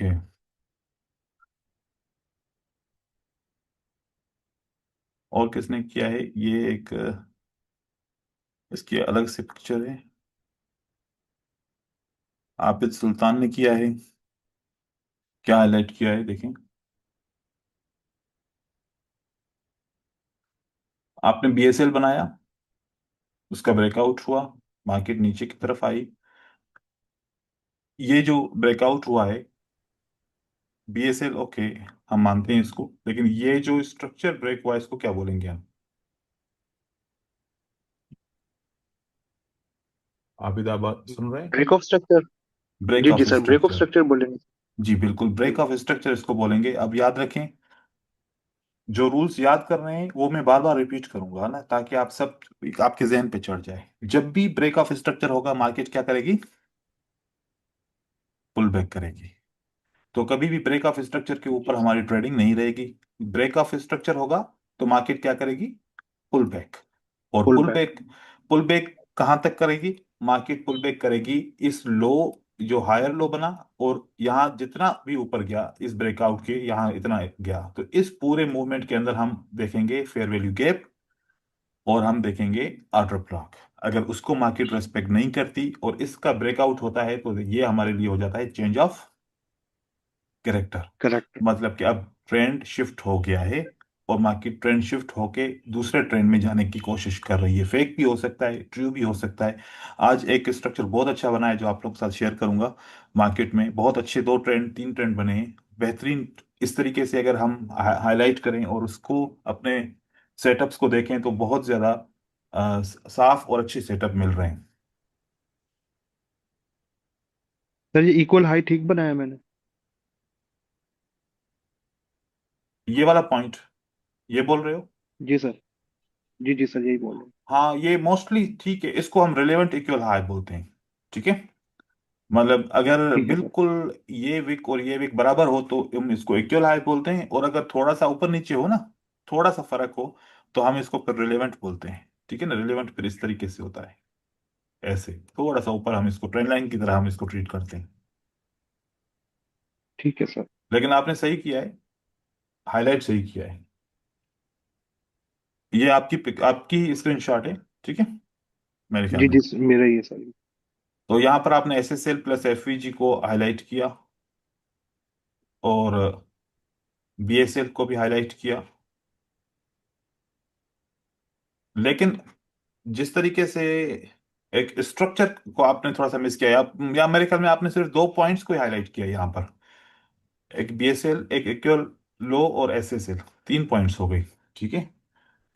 Okay. और किसने किया है ये एक इसकी अलग से पिक्चर है। आबिद सुल्तान ने किया है। क्या हाईलाइट किया है देखें। आपने बीएसएल बनाया, उसका ब्रेकआउट हुआ, मार्केट नीचे की तरफ आई। ये जो ब्रेकआउट हुआ है बीएसएल, ओके, हम मानते हैं इसको, लेकिन ये जो स्ट्रक्चर ब्रेक हुआ है इसको क्या बोलेंगे हम। आबिद आबाद सुन रहे हैं। Break of structure. ब्रेक जी ऑफ जी sir, break of structure. Structure बोलेंगे। जी बिल्कुल, ब्रेक ऑफ स्ट्रक्चर इसको बोलेंगे। अब याद रखें, जो रूल्स याद कर रहे हैं वो मैं बार बार रिपीट करूंगा ना, ताकि आप सब आपके जहन पे चढ़ जाए। जब भी ब्रेक ऑफ स्ट्रक्चर होगा मार्केट क्या करेगी, पुल बैक करेगी। तो कभी भी ब्रेक ऑफ स्ट्रक्चर के ऊपर जी हमारी ट्रेडिंग नहीं रहेगी। ब्रेक ऑफ स्ट्रक्चर होगा तो मार्केट क्या करेगी, पुल बैक। और full pull back. Back, pull back कहां तक करेगी, मार्केट पुल बैक करेगी इस लो, जो हायर लो बना, और यहाँ जितना भी ऊपर गया इस ब्रेकआउट के, यहाँ इतना गया, तो इस पूरे मूवमेंट के अंदर हम देखेंगे फेयर वैल्यू गैप, और हम देखेंगे ऑर्डर ब्लॉक। अगर उसको मार्केट रेस्पेक्ट नहीं करती और इसका ब्रेकआउट होता है तो ये हमारे लिए हो जाता है चेंज ऑफ कैरेक्टर। करेक्ट। मतलब कि अब ट्रेंड शिफ्ट हो गया है, और मार्केट ट्रेंड शिफ्ट होके दूसरे ट्रेंड में जाने की कोशिश कर रही है। फेक भी हो सकता है, ट्रू भी हो सकता है। आज एक स्ट्रक्चर बहुत अच्छा बना है जो आप लोग के साथ शेयर करूंगा। मार्केट में बहुत अच्छे दो ट्रेंड, तीन ट्रेंड बने हैं, बेहतरीन। इस तरीके से अगर हम हाईलाइट करें और उसको अपने सेटअप्स को देखें तो बहुत ज्यादा साफ और अच्छे सेटअप मिल रहे हैं। सर ये इक्वल हाई ठीक बनाया मैंने। ये वाला पॉइंट, ये बोल रहे हो। जी सर। जी जी सर, यही बोल रहे हैं। हाँ ये मोस्टली ठीक है, इसको हम रिलेवेंट इक्वल हाई बोलते हैं। ठीक है, मतलब अगर ठीक है सर। बिल्कुल ये विक और ये विक बराबर हो तो हम इसको इक्वल हाई बोलते हैं, और अगर थोड़ा सा ऊपर नीचे हो ना, थोड़ा सा फर्क हो, तो हम इसको फिर रिलेवेंट बोलते हैं। ठीक है ना, रिलेवेंट फिर इस तरीके से होता है, ऐसे थोड़ा सा ऊपर हम इसको ट्रेंड लाइन की तरह हम इसको ट्रीट करते हैं। ठीक है सर। लेकिन आपने सही किया है, हाईलाइट सही किया है। ये आपकी आपकी स्क्रीनशॉट है। ठीक है, मेरे ख्याल जी में। जी मेरा ही है सर। तो यहाँ पर आपने एसएसएल प्लस एफवीजी को हाईलाइट किया, और बीएसएल को भी हाईलाइट किया। लेकिन जिस तरीके से एक स्ट्रक्चर को आपने थोड़ा सा मिस किया, या मेरे ख्याल में आपने सिर्फ दो पॉइंट्स को हाईलाइट किया यहाँ पर। एक बीएसएल, एक इक्वल लो, और एसएसएल, तीन पॉइंट्स हो गई। ठीक है,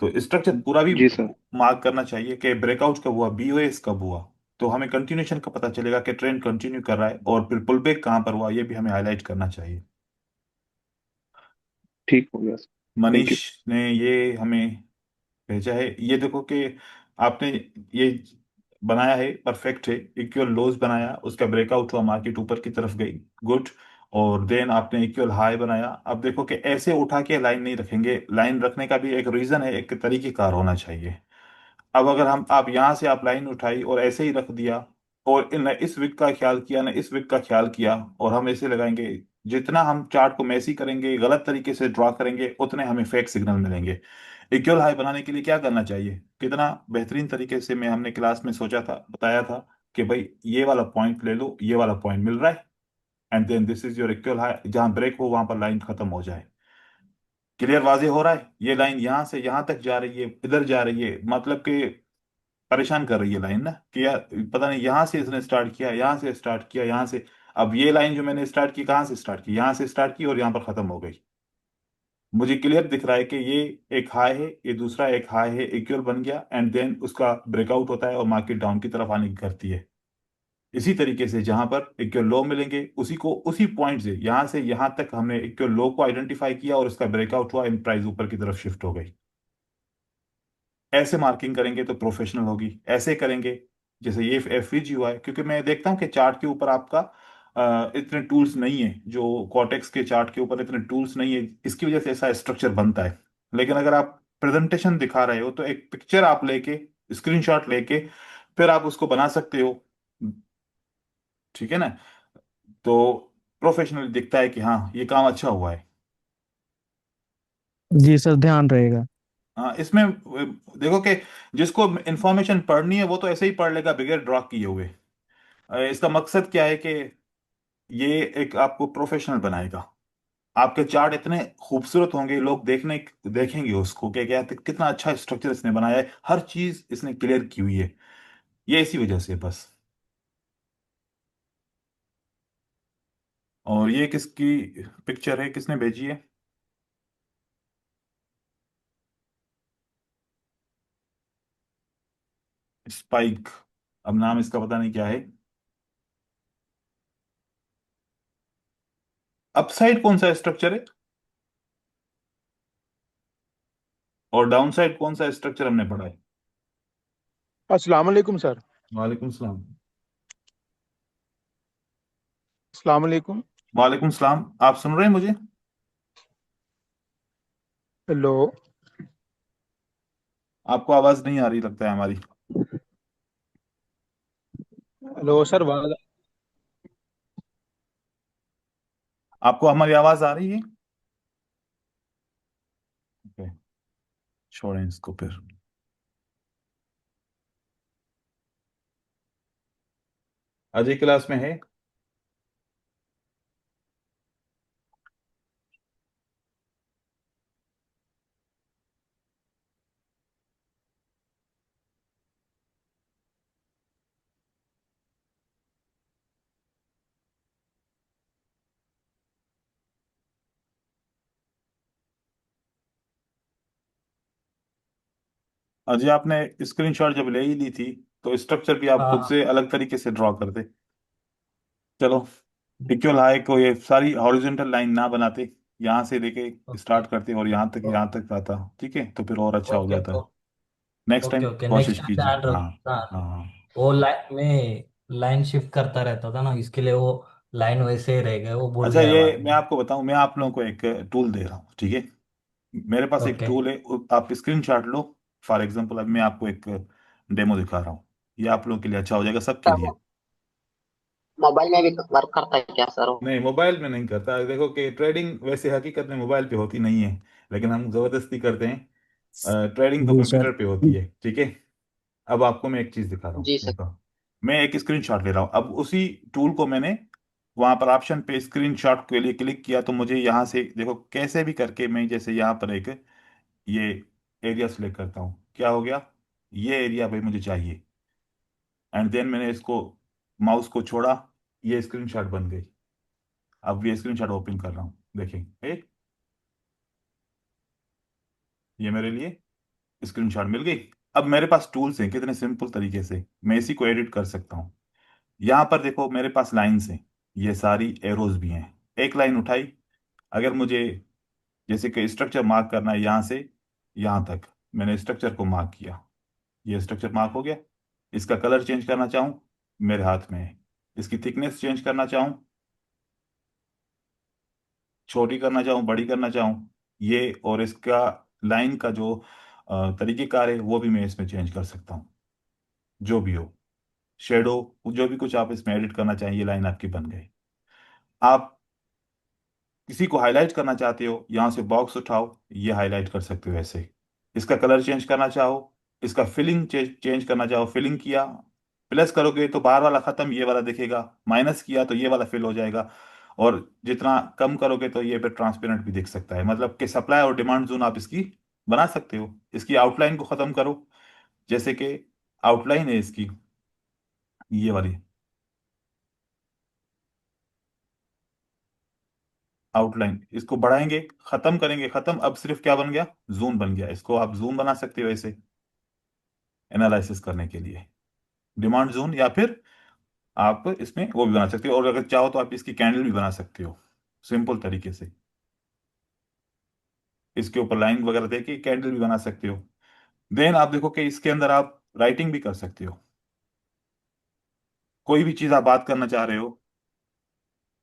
तो स्ट्रक्चर पूरा भी जी सर। मार्क करना चाहिए कि ब्रेकआउट कब हुआ, बीओएस कब हुआ, तो हमें कंटिन्यूशन का पता चलेगा कि ट्रेंड कंटिन्यू कर रहा है, और फिर पुल बैक कहाँ पर हुआ ये भी हमें हाईलाइट करना चाहिए। ठीक हो गया सर। Thank Manish you. ने ये हमें भेजा है, ये देखो कि आपने ये बनाया है, परफेक्ट है। इक्वल लोज बनाया, उसका ब्रेकआउट हुआ, मार्केट ऊपर की तरफ गई, गुड। और देन आपने इक्वल हाई बनाया। अब देखो कि ऐसे उठा के लाइन नहीं रखेंगे, लाइन रखने का भी एक रीजन है, एक तरीकेकार होना चाहिए। अब अगर हम आप यहाँ से आप लाइन उठाई और ऐसे ही रख दिया, और न इस विक का ख्याल किया न इस विक का ख्याल किया, और हम ऐसे लगाएंगे, जितना हम चार्ट को मैसी करेंगे, गलत तरीके से ड्रॉ करेंगे, उतने हमें फेक सिग्नल मिलेंगे। इक्वल हाई बनाने के लिए क्या करना चाहिए, कितना बेहतरीन तरीके से मैं हमने क्लास में सोचा था, बताया था कि भाई ये वाला पॉइंट ले लो, ये वाला पॉइंट मिल रहा है, and then this is your equal high. जहां ब्रेक हो वहां पर लाइन खत्म हो जाए। क्लियर, वाजे हो रहा है। ये लाइन यहां से यहां तक जा रही है, इधर जा रही है, मतलब कि परेशान कर रही है लाइन ना, कि यार पता नहीं यहाँ से इसने स्टार्ट किया, यहाँ से स्टार्ट किया, यहाँ से। अब ये लाइन जो मैंने स्टार्ट की, कहाँ से स्टार्ट की, यहाँ से स्टार्ट की और यहाँ पर खत्म हो गई। मुझे क्लियर दिख रहा है कि ये एक हाई है, ये दूसरा एक हाई है, इक्वल बन गया, एंड देन उसका ब्रेकआउट होता है और मार्केट डाउन की तरफ आने की करती है। इसी तरीके से जहां पर इक्वल लो मिलेंगे, उसी को उसी पॉइंट से यहां तक हमने इक्वल लो को आइडेंटिफाई किया, और उसका ब्रेकआउट हुआ, इन प्राइस ऊपर की तरफ शिफ्ट हो गई। ऐसे मार्किंग करेंगे तो प्रोफेशनल होगी। ऐसे करेंगे जैसे ये एफवीजी हुआ है, क्योंकि मैं देखता हूँ कि चार्ट के ऊपर आपका इतने टूल्स नहीं है, जो कॉटेक्स के चार्ट के ऊपर इतने टूल्स नहीं है, इसकी वजह से ऐसा स्ट्रक्चर बनता है। लेकिन अगर आप प्रेजेंटेशन दिखा रहे हो तो एक पिक्चर आप लेके, स्क्रीनशॉट लेके, फिर आप उसको बना सकते हो। ठीक है ना। तो प्रोफेशनली दिखता है कि हाँ ये काम अच्छा हुआ है। जी सर, ध्यान रहेगा। हाँ इसमें देखो कि जिसको इंफॉर्मेशन पढ़नी है वो तो ऐसे ही पढ़ लेगा बगैर ड्रा किए हुए। इसका मकसद क्या है कि ये एक आपको प्रोफेशनल बनाएगा। आपके चार्ट इतने खूबसूरत होंगे, लोग देखेंगे उसको कि क्या कितना अच्छा स्ट्रक्चर इसने बनाया है, हर चीज इसने क्लियर की हुई है। ये इसी वजह से बस। और ये किसकी पिक्चर है, किसने भेजी है? स्पाइक। अब नाम इसका पता नहीं क्या है। अपसाइड कौन सा स्ट्रक्चर है और डाउन साइड कौन सा स्ट्रक्चर हमने पढ़ा है? अस्सलाम वालेकुम सर। वालेकुम सलाम। अस्सलाम वालेकुम। वालेकुम सलाम, आप सुन रहे हैं मुझे? हेलो। आपको आवाज नहीं आ रही लगता है हमारी। हेलो सर, आवाज। आपको हमारी आवाज आ रही है? ओके, छोड़ें इसको फिर। अजय क्लास में है? अजय आपने स्क्रीनशॉट जब ले ही ली थी तो स्ट्रक्चर भी आप खुद हाँ। से अलग तरीके से ड्रॉ कर दे। चलो, इक्वल हाई को ये सारी हॉरिजॉन्टल लाइन ना बनाते, यहाँ से लेके ओके। स्टार्ट करते और यहाँ तक आता, ठीक है, तो फिर और अच्छा हो ओके। जाता। नेक्स्ट ओके टाइम ओके, कोशिश नेक्स्ट टाइम कीजिए। ध्यान रख। हाँ हाँ। हाँ। वो लाइन में लाइन शिफ्ट करता रहता था ना, इसके लिए वो लाइन वैसे ही रह गए, वो भूल अच्छा, गया ये बाद मैं में। आपको बताऊं, मैं आप लोगों को एक टूल दे रहा हूँ, ठीक है? मेरे पास एक ओके। टूल है, आप स्क्रीनशॉट लो। फॉर एग्जांपल अब मैं आपको एक डेमो दिखा रहा हूँ। ये आप लोगों के लिए अच्छा हो जाएगा, सबके सर लिए। वो मोबाइल में भी वर्क करता है क्या सर वो? नहीं, मोबाइल में नहीं करता। देखो कि ट्रेडिंग वैसे हकीकत में मोबाइल पे होती नहीं है, लेकिन हम जबरदस्ती करते हैं। ट्रेडिंग तो जी सर। कंप्यूटर पे होती है, ठीक है। अब आपको मैं एक चीज दिखा रहा हूँ, जी सर। देखो। मैं एक स्क्रीनशॉट ले रहा हूँ, अब उसी टूल को मैंने वहां पर ऑप्शन पे स्क्रीनशॉट के लिए क्लिक किया, तो मुझे यहाँ से देखो कैसे भी करके मैं जैसे यहाँ पर एक ये एरिया सिलेक्ट करता हूँ, क्या हो गया? ये एरिया भाई मुझे चाहिए। एंड देन मैंने इसको माउस को छोड़ा, ये स्क्रीनशॉट बन गई। अब ये स्क्रीनशॉट ओपन कर रहा हूँ, देखें, ये मेरे लिए स्क्रीनशॉट मिल गई। अब मेरे पास टूल्स हैं, कितने सिंपल तरीके से मैं इसी को एडिट कर सकता हूँ। यहाँ पर देखो मेरे पास लाइंस हैं, ये सारी एरोज भी हैं। एक लाइन उठाई, अगर मुझे जैसे कि स्ट्रक्चर मार्क करना है यहाँ से यहाँ तक, मैंने स्ट्रक्चर को मार्क किया, ये स्ट्रक्चर मार्क हो गया। इसका कलर चेंज करना चाहूँ, मेरे हाथ में है। इसकी थिकनेस चेंज करना चाहूँ, छोटी करना चाहूँ, बड़ी करना चाहूँ, ये और इसका लाइन का जो तरीकेकार है वो भी मैं इसमें चेंज कर सकता हूँ, जो भी हो। शेडो, जो भी कुछ आप इसमें एडिट करना चाहिए, ये लाइन आपकी बन गई। आप किसी को हाईलाइट करना चाहते हो, यहां से बॉक्स उठाओ, ये हाईलाइट कर सकते हो ऐसे। इसका कलर चेंज करना चाहो, इसका फिलिंग चेंज करना चाहो, फिलिंग किया, प्लस करोगे तो बाहर वाला खत्म, ये वाला दिखेगा। माइनस किया तो ये वाला फिल हो जाएगा। और जितना कम करोगे तो ये पे ट्रांसपेरेंट भी दिख सकता है, मतलब कि सप्लाई और डिमांड जोन आप इसकी बना सकते हो। इसकी आउटलाइन को खत्म करो, जैसे कि आउटलाइन है इसकी ये वाली आउटलाइन, इसको बढ़ाएंगे, खत्म करेंगे, खत्म। अब सिर्फ क्या बन गया? जूम बन गया। इसको आप जूम बना सकते हो ऐसे एनालिसिस करने के लिए, डिमांड जोन, या फिर आप इसमें वो भी बना सकते हो, और अगर चाहो तो आप इसकी कैंडल भी बना सकते हो सिंपल तरीके से। इसके ऊपर लाइन वगैरह देके कैंडल भी बना सकते हो। देन आप देखो कि इसके अंदर आप राइटिंग भी कर सकते हो। कोई भी चीज आप बात करना चाह रहे हो,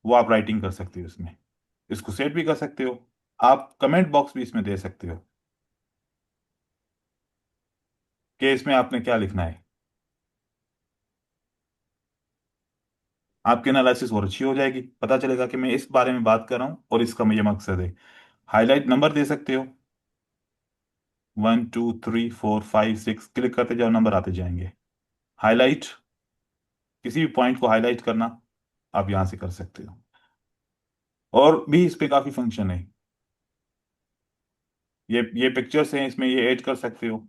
वो आप राइटिंग कर सकते हो इसमें। इसको सेट भी कर सकते हो। आप कमेंट बॉक्स भी इसमें दे सकते हो कि इसमें आपने क्या लिखना है। आपकी एनालिसिस और अच्छी हो जाएगी, पता चलेगा कि मैं इस बारे में बात कर रहा हूँ और इसका ये मकसद है। हाईलाइट नंबर दे सकते हो, 1 2 3 4 5 6, क्लिक करते जाओ, नंबर आते जाएंगे। हाईलाइट, किसी भी पॉइंट को हाईलाइट करना आप यहां से कर सकते हो। और भी इस पे काफी फंक्शन है। ये पिक्चर्स हैं, इसमें ये ऐड कर सकते हो।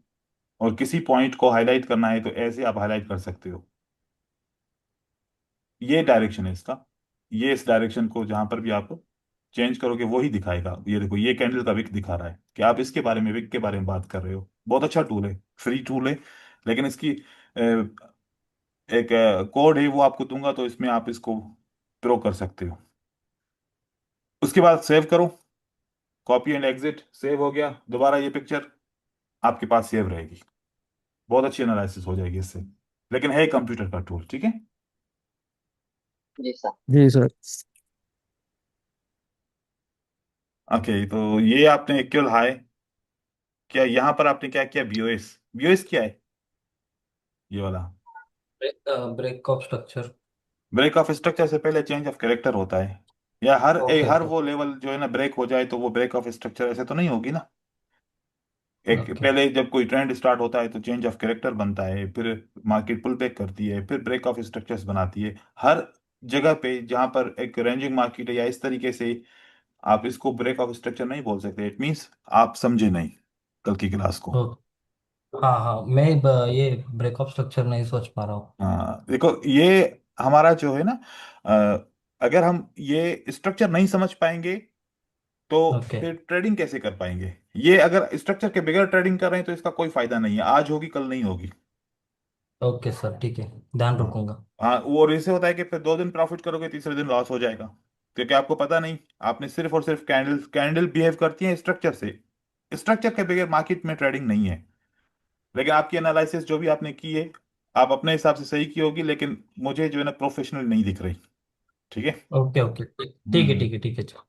और किसी पॉइंट को हाईलाइट करना है तो ऐसे आप हाईलाइट कर सकते हो। ये डायरेक्शन है इसका। ये इस डायरेक्शन को जहां पर भी आप चेंज करोगे वो ही दिखाएगा। ये देखो, ये कैंडल का विक दिखा रहा है कि आप इसके बारे में, विक के बारे में बात कर रहे हो। बहुत अच्छा टूल है, फ्री टूल है। लेकिन इसकी एक कोड है, वो आपको दूंगा, तो इसमें आप इसको प्रो कर सकते हो। उसके बाद सेव करो, कॉपी एंड एग्जिट, सेव हो गया। दोबारा ये पिक्चर आपके पास सेव रहेगी। बहुत अच्छी एनालिसिस हो जाएगी इससे। लेकिन है कंप्यूटर का टूल, ठीक है। जी सर। जी सर। ओके, तो ये आपने इक्वल हाई, क्या यहाँ पर आपने क्या किया, बीओएस। बीओएस क्या है, ये वाला। Break of structure. Break of structure से पहले चेंज ऑफ कैरेक्टर होता है। या ओके हर ओके वो लेवल जो है ना ब्रेक हो जाए तो वो ब्रेक ऑफ स्ट्रक्चर ऐसे तो नहीं होगी ना। एक ओके पहले जब कोई ट्रेंड स्टार्ट होता है तो चेंज ऑफ कैरेक्टर बनता है, फिर मार्केट पुल बैक करती है, फिर ब्रेक ऑफ स्ट्रक्चर्स बनाती है। हर जगह पे जहां पर एक रेंजिंग मार्केट है या इस तरीके से, आप इसको ब्रेक ऑफ स्ट्रक्चर नहीं बोल सकते। इट मींस आप समझे नहीं कल की क्लास को। ओके। हाँ हाँ, ये ब्रेक ऑफ स्ट्रक्चर नहीं सोच पा रहा हूँ। हाँ देखो, ये हमारा जो है ना, अगर हम ये स्ट्रक्चर नहीं समझ पाएंगे तो ओके फिर ट्रेडिंग कैसे कर पाएंगे। ये अगर स्ट्रक्चर के बगैर ट्रेडिंग कर रहे हैं तो इसका कोई फायदा नहीं है, आज होगी कल नहीं होगी। ओके सर, ठीक है, ध्यान हाँ। रखूंगा। हाँ, वो ऐसे होता है कि फिर 2 दिन प्रॉफिट करोगे, तीसरे दिन लॉस हो जाएगा, क्योंकि आपको पता नहीं। आपने सिर्फ और सिर्फ कैंडल कैंडल बिहेव करती है स्ट्रक्चर से। स्ट्रक्चर के बगैर मार्केट में ट्रेडिंग नहीं है। लेकिन आपकी एनालिसिस जो भी आपने की है, आप अपने हिसाब से सही की होगी, लेकिन मुझे जो है ना प्रोफेशनल नहीं दिख रही। ठीक है। ओके ओके, ठीक है हम्म। ठीक है ठीक है, चलो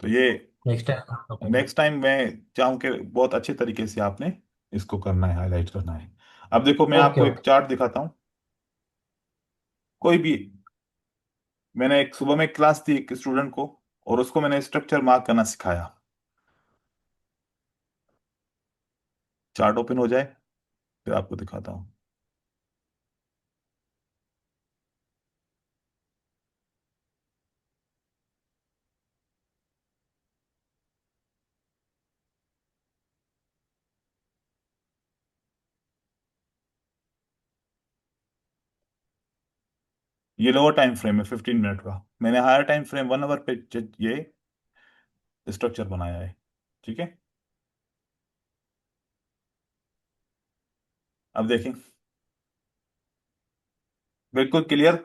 तो ये नेक्स्ट टाइम रखूंगा। नेक्स्ट टाइम मैं चाहूँ कि बहुत अच्छे तरीके से आपने इसको करना है, हाईलाइट करना है। अब देखो, मैं ओके आपको एक ओके। चार्ट दिखाता हूँ। कोई भी, मैंने एक सुबह में क्लास दी एक स्टूडेंट को, और उसको मैंने स्ट्रक्चर मार्क करना सिखाया। चार्ट ओपन हो जाए फिर आपको दिखाता हूँ। ये लोअर टाइम फ्रेम है 15 मिनट का, मैंने हायर टाइम फ्रेम 1 आवर पे ये स्ट्रक्चर बनाया है। ठीक है। अब देखें, बिल्कुल क्लियर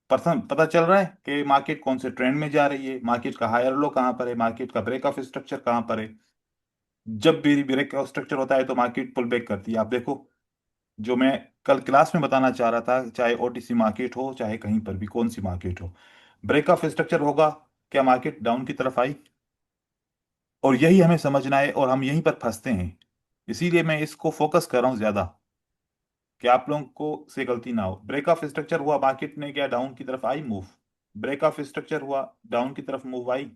पर्सन पता चल रहा है कि मार्केट कौन से ट्रेंड में जा रही है, मार्केट का हायर लो कहाँ पर है, मार्केट का ब्रेक ऑफ स्ट्रक्चर कहाँ पर है। जब भी ब्रेक ऑफ स्ट्रक्चर होता है तो मार्केट पुल बैक करती है। आप देखो, जो मैं कल क्लास में बताना चाह रहा था, चाहे ओटीसी मार्केट हो चाहे कहीं पर भी कौन सी मार्केट हो, ब्रेक ऑफ स्ट्रक्चर होगा, क्या मार्केट डाउन की तरफ आई। और यही हमें समझना है, और हम यहीं पर फंसते हैं। इसीलिए मैं इसको फोकस कर रहा हूं ज्यादा, कि आप लोगों को से गलती ना हो। ब्रेक ऑफ स्ट्रक्चर हुआ, मार्केट ने क्या डाउन की तरफ आई मूव। ब्रेक ऑफ स्ट्रक्चर हुआ, डाउन की तरफ मूव आई।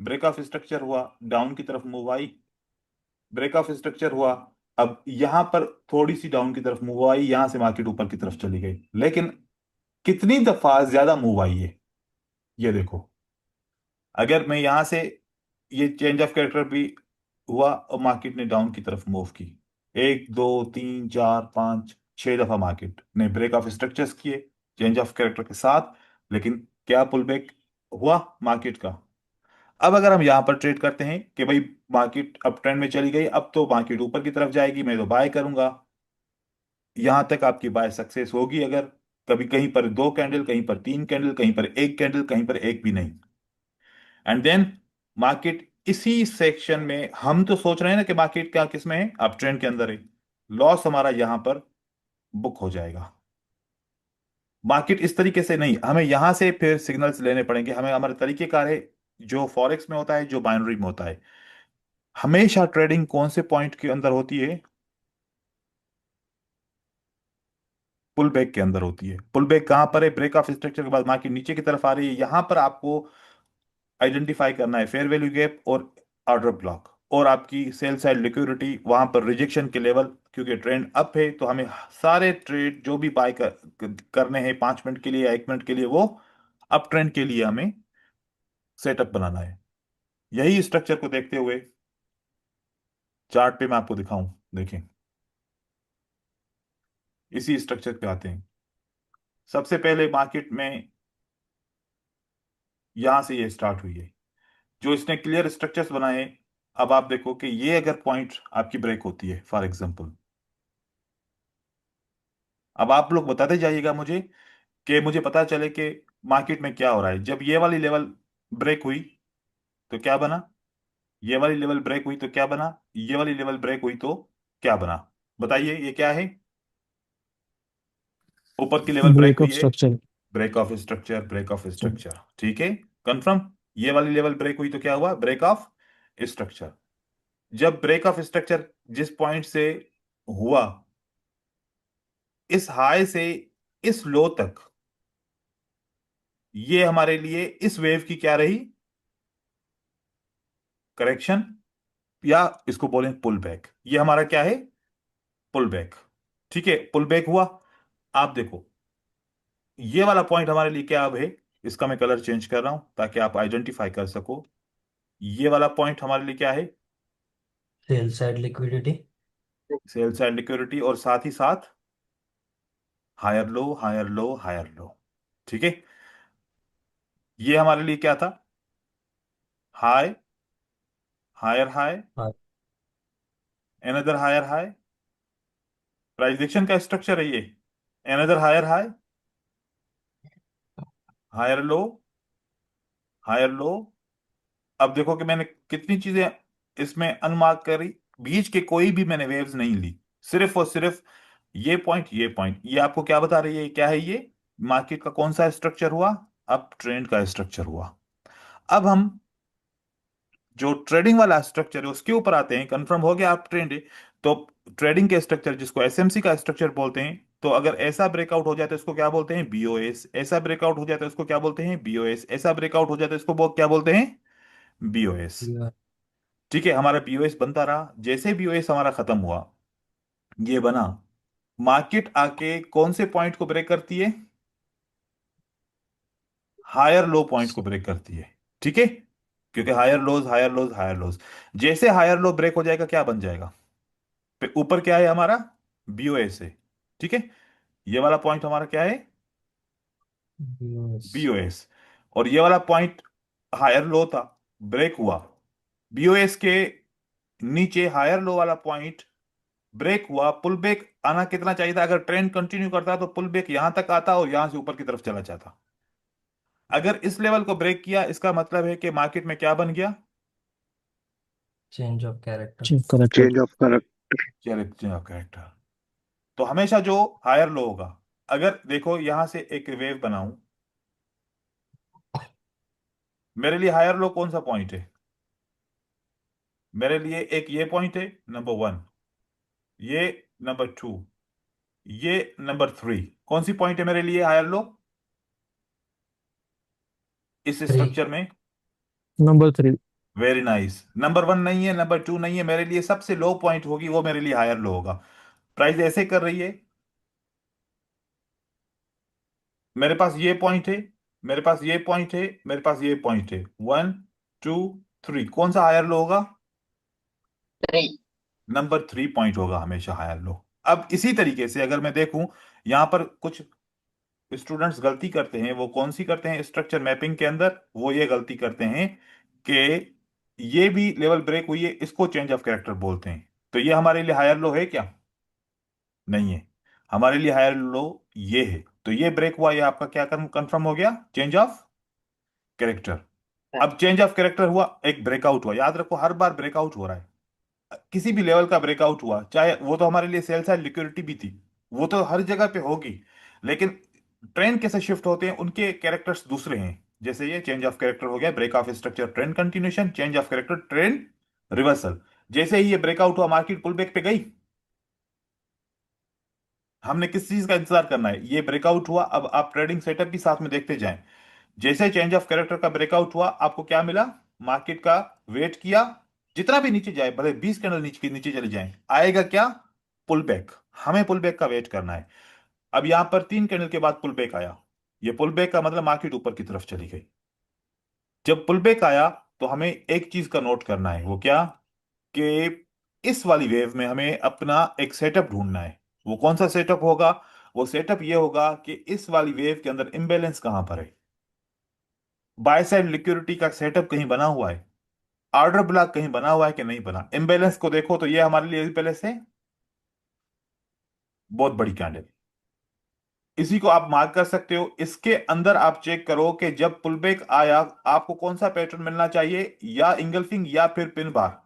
ब्रेक ऑफ स्ट्रक्चर हुआ, डाउन की तरफ मूव आई। ब्रेक ऑफ स्ट्रक्चर हुआ, अब यहां पर थोड़ी सी डाउन की तरफ मूव आई, यहां से मार्केट ऊपर की तरफ चली गई। लेकिन कितनी दफा ज्यादा मूव आई है, ये देखो। अगर मैं यहां से, ये चेंज ऑफ कैरेक्टर भी हुआ और मार्केट ने डाउन की तरफ मूव की, 1 2 3 4 5 6 दफा मार्केट ने ब्रेक ऑफ स्ट्रक्चर्स किए चेंज ऑफ कैरेक्टर के साथ। लेकिन क्या पुल बैक हुआ मार्केट का। अब अगर हम यहां पर ट्रेड करते हैं कि भाई मार्केट अब ट्रेंड में चली गई, अब तो मार्केट ऊपर की तरफ जाएगी, मैं तो बाय करूंगा, यहां तक आपकी बाय सक्सेस होगी। अगर कभी कहीं पर 2 कैंडल, कहीं पर 3 कैंडल, कहीं पर 1 कैंडल, कहीं पर एक भी नहीं, एंड देन मार्केट इसी सेक्शन में, हम तो सोच रहे हैं ना कि मार्केट क्या किस में है, अब ट्रेंड के अंदर है, लॉस हमारा यहां पर बुक हो जाएगा। मार्केट इस तरीके से नहीं, हमें यहां से फिर सिग्नल्स लेने पड़ेंगे। हमें हमारे तरीकेकार है, जो फॉरेक्स में होता है, जो बाइनरी में होता है। हमेशा ट्रेडिंग कौन से पॉइंट के अंदर होती है, पुल बैक के अंदर होती है। पुल बैक कहां पर है? ब्रेक ऑफ स्ट्रक्चर के बाद मार्केट नीचे की तरफ आ रही है, यहां पर आपको आइडेंटिफाई करना है फेयर वैल्यू गैप और ऑर्डर ब्लॉक, और आपकी सेल साइड लिक्विडिटी वहां पर रिजेक्शन के लेवल, क्योंकि ट्रेंड अप है तो हमें सारे ट्रेड जो भी करने हैं 5 मिनट के लिए या 1 मिनट के लिए, वो अप ट्रेंड के लिए हमें सेटअप बनाना है। यही स्ट्रक्चर को देखते हुए चार्ट पे मैं आपको दिखाऊं, देखें, इसी स्ट्रक्चर पे आते हैं। सबसे पहले मार्केट में यहां से ये स्टार्ट हुई है, जो इसने क्लियर स्ट्रक्चर्स बनाए। अब आप देखो कि ये अगर पॉइंट आपकी ब्रेक होती है फॉर एग्जांपल, अब आप लोग बताते जाइएगा मुझे कि मुझे पता चले कि मार्केट में क्या हो रहा है। जब ये वाली लेवल ब्रेक हुई तो क्या बना, ये वाली लेवल ब्रेक हुई तो क्या बना, ये वाली लेवल ब्रेक हुई तो क्या बना? बताइए ये क्या है? ऊपर की लेवल ब्रेक ब्रेक हुई ऑफ है, structure. Break of structure, break of structure, ठीक है, कंफर्म। ये वाली लेवल ब्रेक हुई तो क्या हुआ? Break of structure. जब ब्रेक ऑफ स्ट्रक्चर जिस पॉइंट से हुआ, इस हाई से इस लो तक, ये हमारे लिए इस वेव की क्या रही? करेक्शन, या इसको बोलें पुल बैक। ये हमारा क्या है? Pull back. ठीक है, पुल बैक हुआ। आप देखो ये वाला पॉइंट हमारे लिए क्या अब है? इसका मैं कलर चेंज कर रहा हूं ताकि आप आइडेंटिफाई कर सको। ये वाला पॉइंट हमारे लिए क्या है? Sell side liquidity. Sell side liquidity, और साथ ही साथ higher low, higher low, higher low. ठीक है, ये हमारे लिए क्या था? हाई, हायर हाई, हाँ। Another higher high. प्राइजेक्शन का स्ट्रक्चर है ये। Another higher high, higher low, higher low. अब देखो कि मैंने कितनी चीजें इसमें अनमार्क करी, बीच के कोई भी मैंने वेव्स नहीं ली, सिर्फ और सिर्फ ये पॉइंट, ये पॉइंट। ये आपको क्या बता रही है? क्या है ये? मार्केट का कौन सा स्ट्रक्चर हुआ? अप ट्रेंड का स्ट्रक्चर हुआ। अब हम जो ट्रेडिंग वाला स्ट्रक्चर है उसके ऊपर आते हैं। कंफर्म हो गया आप ट्रेंड है, तो ट्रेडिंग के स्ट्रक्चर जिसको एसएमसी का स्ट्रक्चर बोलते हैं, तो अगर ऐसा ब्रेकआउट हो जाता है इसको क्या बोलते हैं? बीओएस। ऐसा ब्रेकआउट हो जाता है उसको क्या बोलते हैं? बीओएस। ऐसा ब्रेकआउट हो जाता है इसको क्या बोलते हैं? बीओएस। ठीक है, हमारा बीओएस बनता रहा। जैसे बीओएस हमारा खत्म हुआ, ये बना, मार्केट आके कौन से पॉइंट को ब्रेक करती है? हायर लो पॉइंट को ब्रेक करती है। ठीक है, क्योंकि higher lows, higher lows, higher lows. जैसे हायर लो ब्रेक हो जाएगा, क्या बन जाएगा? ऊपर क्या है हमारा? बीओएस है। ठीक है, ये वाला पॉइंट हमारा क्या है? यूएस। बीओएस। और ये वाला पॉइंट हायर लो था, ब्रेक हुआ। बीओएस के नीचे हायर लो वाला पॉइंट ब्रेक हुआ, पुल बैक आना कितना चाहिए था? अगर ट्रेंड कंटिन्यू करता तो पुल बैक यहां तक आता और यहां से ऊपर की तरफ चला जाता। अगर इस लेवल को ब्रेक किया, इसका मतलब है कि मार्केट में क्या बन गया? Change of character. Character. Change of correct. Change of character. तो हमेशा जो हायर लो होगा, अगर देखो यहां से एक वेव बनाऊं, मेरे लिए हायर लो कौन सा पॉइंट है? मेरे लिए एक ये पॉइंट है, नंबर 1, ये नंबर 2, ये नंबर 3। कौन सी पॉइंट है मेरे लिए हायर लो इस 3। स्ट्रक्चर में? नंबर 3। Very nice. नंबर 1 नहीं है, नंबर 2 नहीं है, मेरे लिए सबसे लो पॉइंट होगी, वो मेरे लिए हायर लो होगा। प्राइस ऐसे कर रही है, मेरे पास ये पॉइंट है, मेरे पास ये पॉइंट है, मेरे पास ये पॉइंट है, 1 2 3। कौन सा हायर लो होगा? 3। नंबर 3 पॉइंट होगा हमेशा हायर लो। अब इसी तरीके से अगर मैं देखूं, यहां पर कुछ स्टूडेंट्स गलती करते हैं। वो कौन सी करते हैं स्ट्रक्चर मैपिंग के अंदर? वो ये गलती करते हैं कि ये भी लेवल ब्रेक हुई है, इसको चेंज ऑफ कैरेक्टर बोलते हैं। तो ये हमारे लिए हायर लो है क्या? नहीं है। हमारे लिए हायर लो ये है। तो ये ब्रेक हुआ, ये आपका क्या कंफर्म हो गया? Change of character. अब चेंज ऑफ कैरेक्टर हुआ, एक ब्रेकआउट हुआ। याद रखो हर बार ब्रेकआउट हो रहा है, किसी भी लेवल का ब्रेकआउट हुआ, चाहे वो तो हमारे लिए सेल साइड लिक्विडिटी भी थी, वो तो हर जगह पे होगी। लेकिन ट्रेंड कैसे शिफ्ट होते हैं, उनके कैरेक्टर्स दूसरे हैं। जैसे ये चेंज ऑफ कैरेक्टर हो गया, break of structure trend continuation, change of character trend reversal. जैसे ही ये ब्रेकआउट हुआ, मार्केट पुल बैक पे गई, हमने किस चीज का इंतजार करना है? ये ब्रेकआउट हुआ, अब आप ट्रेडिंग सेटअप भी साथ में देखते जाएं। जैसे चेंज ऑफ कैरेक्टर का ब्रेकआउट हुआ, आपको क्या मिला? मार्केट का वेट किया, जितना भी नीचे जाए, भले 20 कैंडल नीचे नीचे चले जाएं, आएगा क्या? Pull back. हमें पुल बैक का वेट करना है। अब यहां पर 3 कैंडल के बाद पुल बैक आया। ये पुल बैक का मतलब मार्केट ऊपर की तरफ चली गई। जब पुल बैक आया तो हमें एक चीज का नोट करना है, वो क्या? कि इस वाली वेव में हमें अपना एक सेटअप ढूंढना है। वो कौन सा सेटअप होगा? वो सेटअप ये होगा कि इस वाली वेव के अंदर इम्बेलेंस कहां पर है। बाय साइड लिक्विडिटी का सेटअप कहीं बना हुआ है? ऑर्डर ब्लॉक कहीं बना हुआ है कि नहीं बना? इम्बेलेंस को देखो तो ये हमारे लिए इम्बेलेंस है, बहुत बड़ी कैंडल। इसी को आप मार्क कर सकते हो। इसके अंदर आप चेक करो कि जब पुलबैक आया, आपको कौन सा पैटर्न मिलना चाहिए? या इंगल्फिंग या फिर पिन बार।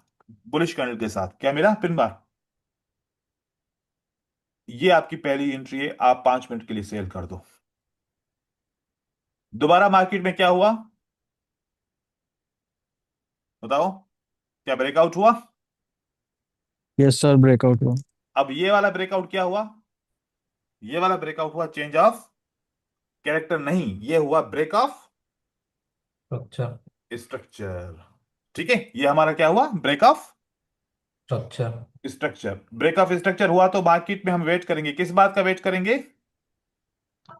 बुलिश कैंडल के साथ क्या मिला? Pin bar. ये आपकी पहली एंट्री है, आप 5 मिनट के लिए सेल कर दो। दोबारा मार्केट में क्या हुआ बताओ? क्या ब्रेकआउट हुआ? यस सर, ब्रेकआउट हुआ। अब ये वाला ब्रेकआउट क्या हुआ? ये वाला ब्रेकआउट हुआ चेंज ऑफ कैरेक्टर नहीं, ये हुआ ब्रेक ऑफ स्ट्रक्चर। स्ट्रक्चर। ठीक है, ये हमारा क्या हुआ? Break of structure. Structure. Break of structure हुआ तो मार्केट में हम वेट करेंगे, किस बात का वेट करेंगे?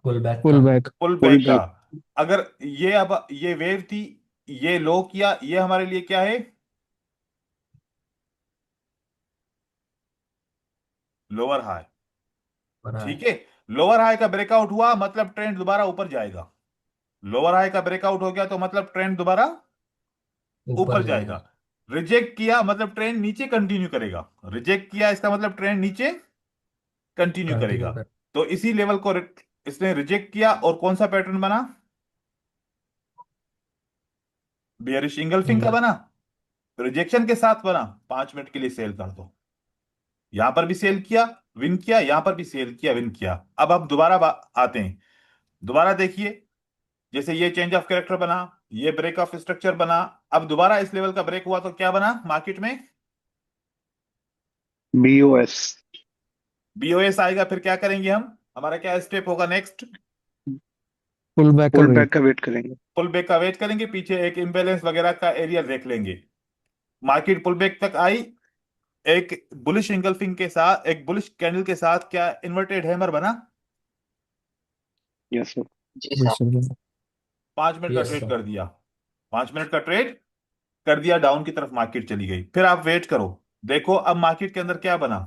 पुल बैक पुल का। बैक। पुल पुल बैक का। बैक। अगर ये अब ये वेव थी, ये लो किया, ये हमारे लिए क्या है? Lower high. बना ठीक है। है, लोअर हाई का ब्रेकआउट हुआ मतलब ट्रेंड दोबारा ऊपर जाएगा। लोअर हाई का ब्रेकआउट हो गया तो मतलब ट्रेंड दोबारा ऊपर ऊपर जाएगा। जाएगा। रिजेक्ट किया मतलब ट्रेंड नीचे कंटिन्यू करेगा। रिजेक्ट किया इसका मतलब ट्रेंड नीचे कंटिन्यू करेगा। कंटिन्यू कर। तो इसी लेवल को इसने रिजेक्ट किया और कौन सा पैटर्न बना? बियरिश इंगल्फिंग का इंगल। बना, रिजेक्शन के साथ बना। 5 मिनट के लिए सेल कर दो। यहां पर भी सेल किया, विन किया, यहां पर भी सेल किया, विन किया। अब हम दोबारा आते हैं। दोबारा देखिए, जैसे ये चेंज ऑफ कैरेक्टर बना, ये ब्रेक ऑफ स्ट्रक्चर बना। अब दोबारा इस लेवल का ब्रेक हुआ तो क्या बना मार्केट में? BOS। बीओएस आएगा, फिर क्या करेंगे हम? हमारा क्या स्टेप होगा नेक्स्ट? पुल बैक का पुल बैक वेट। का वेट करेंगे। पुल बैक का वेट करेंगे, पीछे एक इम्बेलेंस वगैरह का एरिया देख लेंगे। मार्केट पुल बैक तक आई, एक बुलिश इंगल्फिंग के साथ, एक बुलिश कैंडल के साथ क्या इन्वर्टेड हैमर बना? Yes sir. जी यस सर। सर। 5 मिनट का यस ट्रेड सर। कर दिया। 5 मिनट का ट्रेड कर दिया, डाउन की तरफ मार्केट चली गई। फिर आप वेट करो, देखो अब मार्केट के अंदर क्या बना?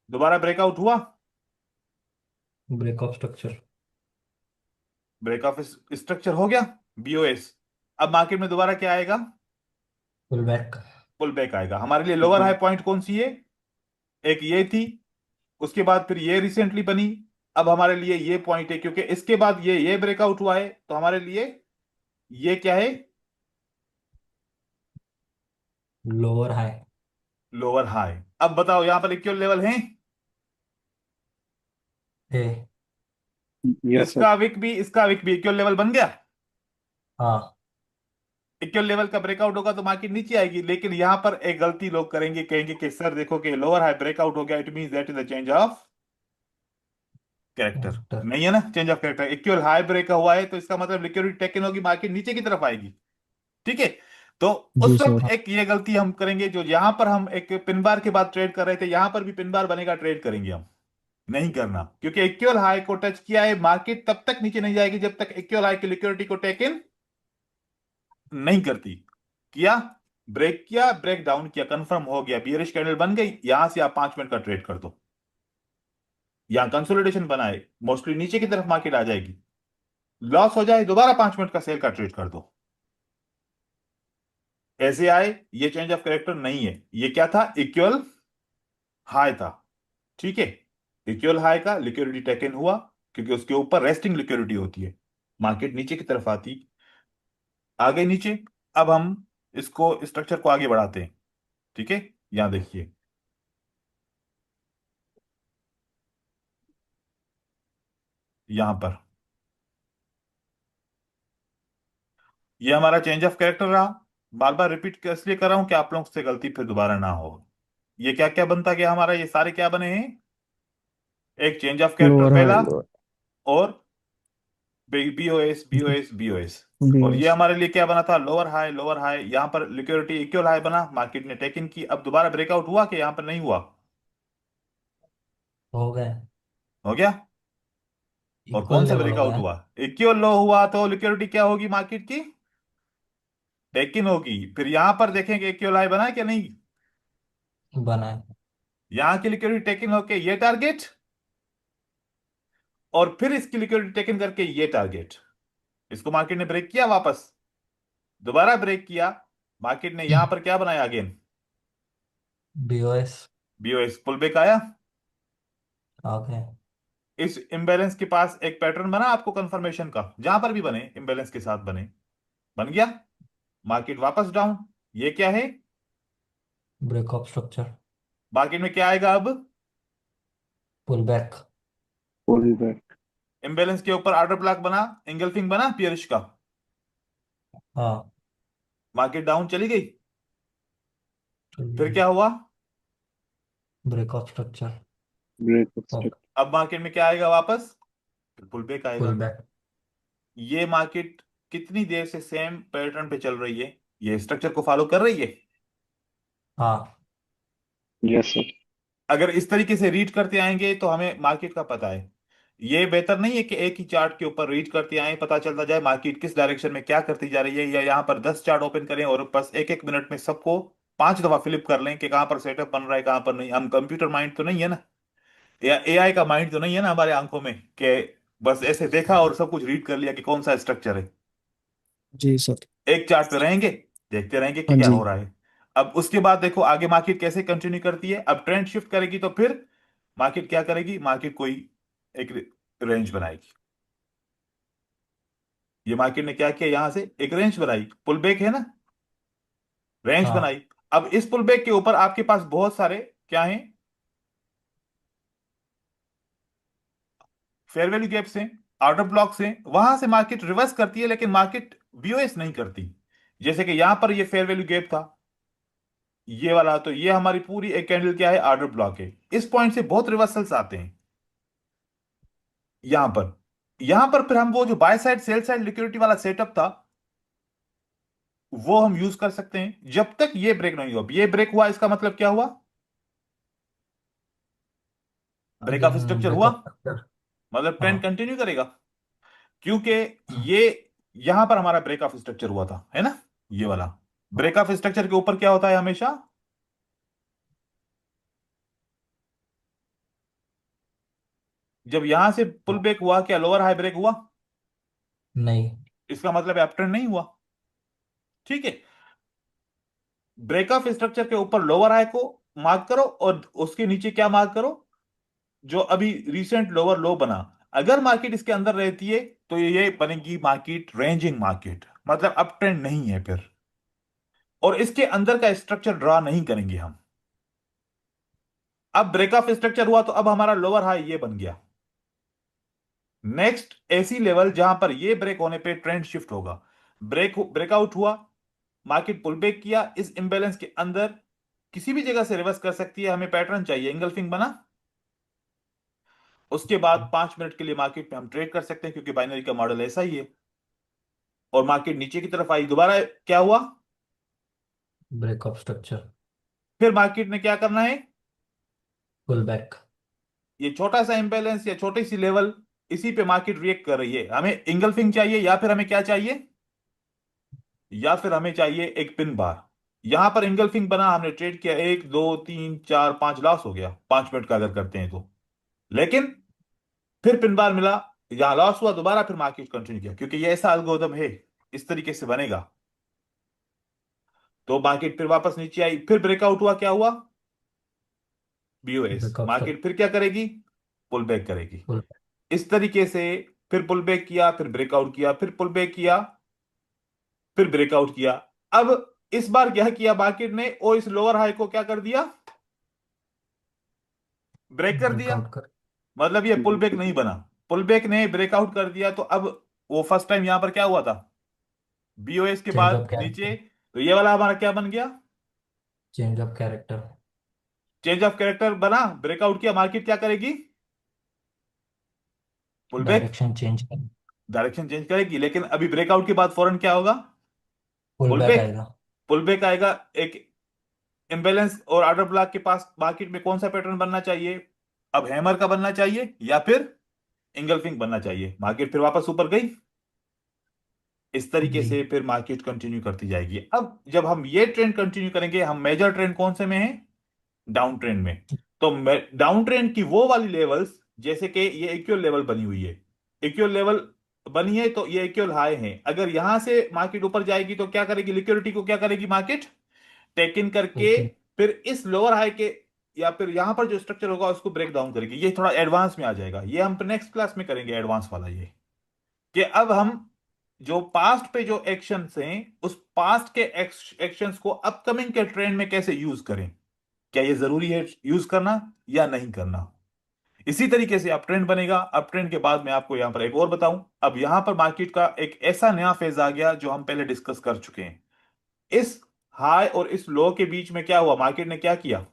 दोबारा ब्रेकआउट हुआ, break of structure. Break of structure हो गया, बीओएस। अब मार्केट में दोबारा क्या आएगा? Pull back. पुल बैक आएगा। हमारे लिए लोअर पुल हाई पॉइंट कौन सी है? एक ये थी, उसके बाद फिर ये रिसेंटली बनी। अब हमारे लिए ये पॉइंट है, क्योंकि इसके बाद ये ब्रेकआउट हुआ है, तो हमारे लिए ये क्या है? Lower high. Lower high. अब बताओ यहां पर इक्वल लेवल है? है। Yes sir. इसका विक भी इक्वल लेवल बन गया। हाँ। इक्वल लेवल का ब्रेकआउट होगा तो मार्केट नीचे आएगी। लेकिन यहां पर एक गलती लोग करेंगे, कहेंगे कि सर देखो कि लोअर हाई ब्रेकआउट हो गया, it means that is the change of character. Character. नहीं है ना change of character. Equal high break हुआ है तो इसका मतलब लिक्विडिटी टेकन होगी, मार्केट नीचे की तरफ आएगी। ठीक है, तो जी उस वक्त सर। एक ये गलती हम करेंगे, जो यहां पर हम एक पिन बार के बाद ट्रेड कर रहे थे, यहां पर भी पिन बार बनेगा, ट्रेड करेंगे हम। नहीं करना, क्योंकि इक्वल हाई को टच किया है, मार्केट तब तक नीचे नहीं जाएगी जब तक इक्वल हाई की लिक्विडिटी को टेक इन नहीं करती। किया, ब्रेक किया, ब्रेक डाउन किया, कंफर्म हो गया, बियरिश कैंडल बन गई, यहां से आप 5 मिनट का ट्रेड कर दो। यहां कंसोलिडेशन बनाए, मोस्टली नीचे की तरफ मार्केट आ जाएगी। लॉस हो जाए, दोबारा 5 मिनट का सेल का ट्रेड कर दो। ऐसे आए, ये चेंज ऑफ कैरेक्टर नहीं है, ये क्या था? इक्वल हाई था। ठीक है, इक्वल हाई का लिक्विडिटी टेकन हुआ, क्योंकि उसके ऊपर रेस्टिंग लिक्विडिटी होती है। मार्केट नीचे की तरफ आती, आ गई नीचे। अब हम इसको स्ट्रक्चर को आगे बढ़ाते हैं। ठीक है, यहां देखिए, यहां पर ये हमारा चेंज ऑफ कैरेक्टर रहा। बार बार रिपीट इसलिए कर रहा हूं कि आप लोगों से गलती फिर दोबारा ना हो। ये क्या क्या बनता गया हमारा? ये सारे क्या बने हैं? एक change of character lower high पहला, लोअर और बीओएस बीओएस बीओएस। और ये बीएस हमारे लिए क्या बना था, लोअर हाई, यहाँ पर लिक्विडिटी इक्वल हाई बना, मार्केट ने टेक इन की। अब दोबारा ब्रेकआउट हुआ कि यहाँ पर नहीं हुआ? हो गए, हो गया। और इक्वल कौन सा लेवल हो ब्रेकआउट गए। हुआ? इक्वल लो हुआ तो लिक्विडिटी क्या होगी मार्केट की? टेक इन होगी। फिर यहां पर देखेंगे इक्वल हाई बना है क्या? नहीं। बनाए। यहां की लिक्विडिटी टेक इन होके ये टारगेट, और फिर इसकी लिक्विडिटी टेक इन करके ये टारगेट। इसको मार्केट ने ब्रेक किया, वापस दोबारा ब्रेक किया। मार्केट ने यहां पर क्या बनाया again? BOS BOS pull back आया। आ गए। इस इम्बैलेंस के पास एक पैटर्न बना आपको कंफर्मेशन का, जहां पर भी बने इम्बैलेंस के साथ बने, बन गया। मार्केट वापस डाउन। ये क्या है? Break of structure. मार्केट में क्या आएगा अब? Pull back. Pull back. Imbalance के ऊपर ऑर्डर ब्लॉक बना, एंगल्फिंग बना पियरिश का। हाँ। मार्केट डाउन चली गई। चलिए फिर जी। क्या हुआ? Break of structure. Break of okay. Structure. अब मार्केट में क्या आएगा वापस? पुल बैक पुल आएगा। बैक। ये मार्केट कितनी देर से सेम पैटर्न पे चल रही है? ये स्ट्रक्चर को फॉलो कर रही है। हाँ। Yes sir. अगर इस तरीके से रीड करते आएंगे तो हमें मार्केट का पता है। ये बेहतर नहीं है कि एक ही चार्ट के ऊपर रीड करते आए, पता चलता जाए मार्केट किस डायरेक्शन में क्या करती जा रही है, या यहाँ पर 10 चार्ट ओपन करें और बस एक एक मिनट में सबको 5 दफा फ्लिप कर लें कि कहाँ पर सेटअप बन रहा है, कहाँ पर नहीं। हम कंप्यूटर माइंड तो नहीं है ना, या एआई का माइंड तो नहीं है ना हमारे आंखों में, कि बस ऐसे देखा और सब कुछ रीड कर लिया कि कौन सा स्ट्रक्चर है। जी सर। एक चार्ट पे रहेंगे, देखते रहेंगे कि हाँ क्या जी। हो रहा है। अब उसके बाद देखो आगे मार्केट कैसे कंटिन्यू करती है। अब ट्रेंड शिफ्ट करेगी तो फिर मार्केट क्या करेगी? मार्केट कोई एक रेंज बनाएगी। ये मार्केट ने क्या किया, यहां से एक रेंज बनाई, पुल बैक है ना, रेंज हाँ। बनाई। अब इस पुल बैक के ऊपर आपके पास बहुत सारे क्या हैं, फेयर वैल्यू गैप्स हैं, ऑर्डर ब्लॉक्स हैं। वहां से मार्केट रिवर्स करती है, लेकिन मार्केट बीओएस नहीं करती। जैसे कि यहां पर ये फेयर वैल्यू गैप था, ये वाला, तो ये हमारी पूरी एक कैंडल क्या है, ऑर्डर ब्लॉक है। इस पॉइंट से बहुत रिवर्सल्स आते हैं यहां पर। यहां पर फिर हम वो जो by side cell side liquidity वाला सेटअप था, वो हम यूज कर सकते हैं जब तक ये ब्रेक नहीं हुआ। ये ब्रेक हुआ, इसका मतलब क्या हुआ? Break of again structure break हुआ, ऑफ स्ट्रक्चर। मतलब ट्रेंड हाँ। कंटिन्यू करेगा। क्योंकि ये यहां पर हमारा ब्रेक ऑफ स्ट्रक्चर हुआ था, है ना, ये वाला। ब्रेक ऑफ स्ट्रक्चर के ऊपर क्या होता है हमेशा? जब यहां से पुल बैक हुआ, क्या लोअर हाई ब्रेक हुआ? नहीं। इसका मतलब अप ट्रेंड नहीं हुआ। ठीक है। ब्रेक ऑफ स्ट्रक्चर के ऊपर लोअर हाई को मार्क करो, और उसके नीचे क्या मार्क करो? जो अभी रिसेंट लोअर लो बना। अगर मार्केट इसके अंदर रहती है तो ये बनेगी मार्केट रेंजिंग मार्केट, मतलब अप ट्रेंड नहीं है फिर। और इसके अंदर का स्ट्रक्चर ड्रा नहीं करेंगे हम। अब ब्रेक ऑफ स्ट्रक्चर हुआ तो अब हमारा लोअर हाई ये बन गया। नेक्स्ट ऐसी लेवल जहां पर ये ब्रेक होने पे ट्रेंड शिफ्ट होगा। ब्रेकआउट हुआ, मार्केट पुल बैक किया, इस इंबैलेंस के अंदर किसी भी जगह से रिवर्स कर सकती है। हमें पैटर्न चाहिए, एंगल्फिंग बना। उसके बाद 5 मिनट के लिए मार्केट में हम ट्रेड कर सकते हैं, क्योंकि बाइनरी का मॉडल ऐसा ही है। और मार्केट नीचे की तरफ आई, दोबारा क्या हुआ? Break of structure. फिर मार्केट ने क्या करना है? Pull back. ये छोटा सा इंबैलेंस या छोटी सी लेवल, इसी पे मार्केट रिएक्ट कर रही है। हमें इंगल्फिंग चाहिए, या फिर हमें क्या चाहिए? या फिर हमें चाहिए एक पिन बार। यहां पर इंगल्फिंग बना, हमने ट्रेड किया, 1 2 3 4 5 लॉस हो गया 5 मिनट का अगर करते हैं तो। लेकिन फिर पिन बार मिला, यहां लॉस हुआ, दोबारा फिर मार्केट कंटिन्यू किया, क्योंकि ये ऐसा एल्गोरिथम है, इस तरीके से बनेगा। तो मार्केट फिर वापस नीचे आई, फिर ब्रेकआउट हुआ, क्या हुआ? BOS. Break of structure. Market फिर क्या करेगी? पुल बैक करेगी। पुल। इस तरीके से फिर पुल बैक किया, फिर ब्रेकआउट किया, फिर पुल बैक किया, फिर ब्रेकआउट किया। अब इस बार क्या किया मार्केट ने, और इस लोअर हाई को क्या कर दिया? ब्रेक कर दिया। ब्रेकआउट कर। मतलब ये पुल बैक नहीं बना, पुल बैक ने ब्रेकआउट कर दिया। तो अब वो फर्स्ट टाइम यहां पर क्या हुआ था, बीओएस के चेंज बाद ऑफ नीचे, कैरेक्टर। तो ये वाला हमारा क्या बन गया? Change of character. Change of character बना, ब्रेकआउट किया, मार्केट क्या करेगी? पुल बैक डायरेक्शन चेंज कर, डायरेक्शन चेंज करेगी, लेकिन अभी ब्रेकआउट के बाद फौरन क्या होगा? Pull pull back back. आएगा। पुल बैक आएगा। एक इम्बैलेंस और ऑर्डर ब्लॉक के पास मार्केट में कौन सा पैटर्न बनना चाहिए? अब हैमर का बनना चाहिए या फिर इंगल्फिंग बनना चाहिए? मार्केट फिर वापस ऊपर गई। इस तरीके जी। से फिर मार्केट कंटिन्यू करती जाएगी। अब जब हम ये ट्रेंड कंटिन्यू करेंगे, हम मेजर ट्रेंड कौन से में है? डाउन ट्रेंड में। तो डाउन ट्रेंड की वो वाली लेवल्स, जैसे कि ये इक्वल लेवल बनी हुई है, इक्वल लेवल बनी है, तो ये इक्वल हाई है। अगर यहां से मार्केट ऊपर जाएगी तो क्या करेगी? लिक्विडिटी को क्या करेगी मार्केट? टेक इन करके लेकिन फिर इस लोअर हाई के या फिर यहां पर जो स्ट्रक्चर होगा उसको ब्रेक डाउन करेगी। ये थोड़ा एडवांस में आ जाएगा, ये हम नेक्स्ट क्लास में करेंगे एडवांस वाला। ये कि अब हम जो पास्ट पे जो एक्शंस हैं, उस पास्ट के एक्शंस को अपकमिंग के ट्रेंड में कैसे यूज करें, क्या ये जरूरी है यूज करना या नहीं करना। इसी तरीके से अप ट्रेंड बनेगा। अप ट्रेंड के बाद मैं आपको यहां पर एक और बताऊं। अब यहां पर मार्केट का एक ऐसा नया फेज आ गया जो हम पहले डिस्कस कर चुके हैं। इस हाई और इस लो के बीच में क्या हुआ? मार्केट ने क्या किया?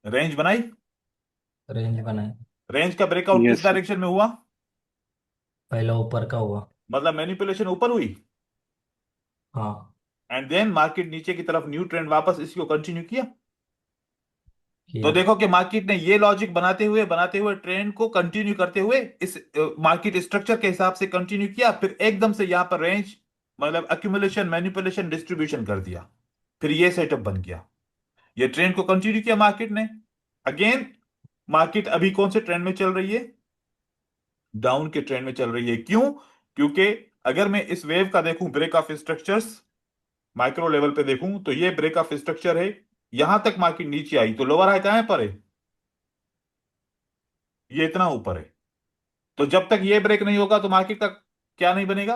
रेंज बनाई। रेंज बनाए, रेंज का ब्रेकआउट किस Yes, sir. डायरेक्शन में हुआ? पहला ऊपर का हुआ। मतलब मैनिपुलेशन ऊपर हुई, हाँ, एंड देन मार्केट नीचे की तरफ न्यू ट्रेंड वापस इसको कंटिन्यू किया। तो किया। देखो कि मार्केट ने ये लॉजिक बनाते हुए ट्रेंड को कंटिन्यू करते हुए इस मार्केट स्ट्रक्चर के हिसाब से कंटिन्यू किया, फिर एकदम से यहां पर रेंज मतलब अक्यूमुलेशन मैनिपुलेशन डिस्ट्रीब्यूशन कर दिया, फिर ये सेटअप बन गया। ये ट्रेंड को कंटिन्यू किया मार्केट ने। अगेन मार्केट अभी कौन से ट्रेंड में चल रही है? डाउन के ट्रेंड में चल रही है। क्यों? क्योंकि अगर मैं इस वेव का देखूं, break of structures micro level पे देखूं, तो ये ब्रेक ऑफ स्ट्रक्चर है। यहां तक मार्केट नीचे आई तो लोअर हाई कहां पर है? ये इतना ऊपर है। तो जब तक ये ब्रेक नहीं होगा तो मार्केट का क्या नहीं बनेगा?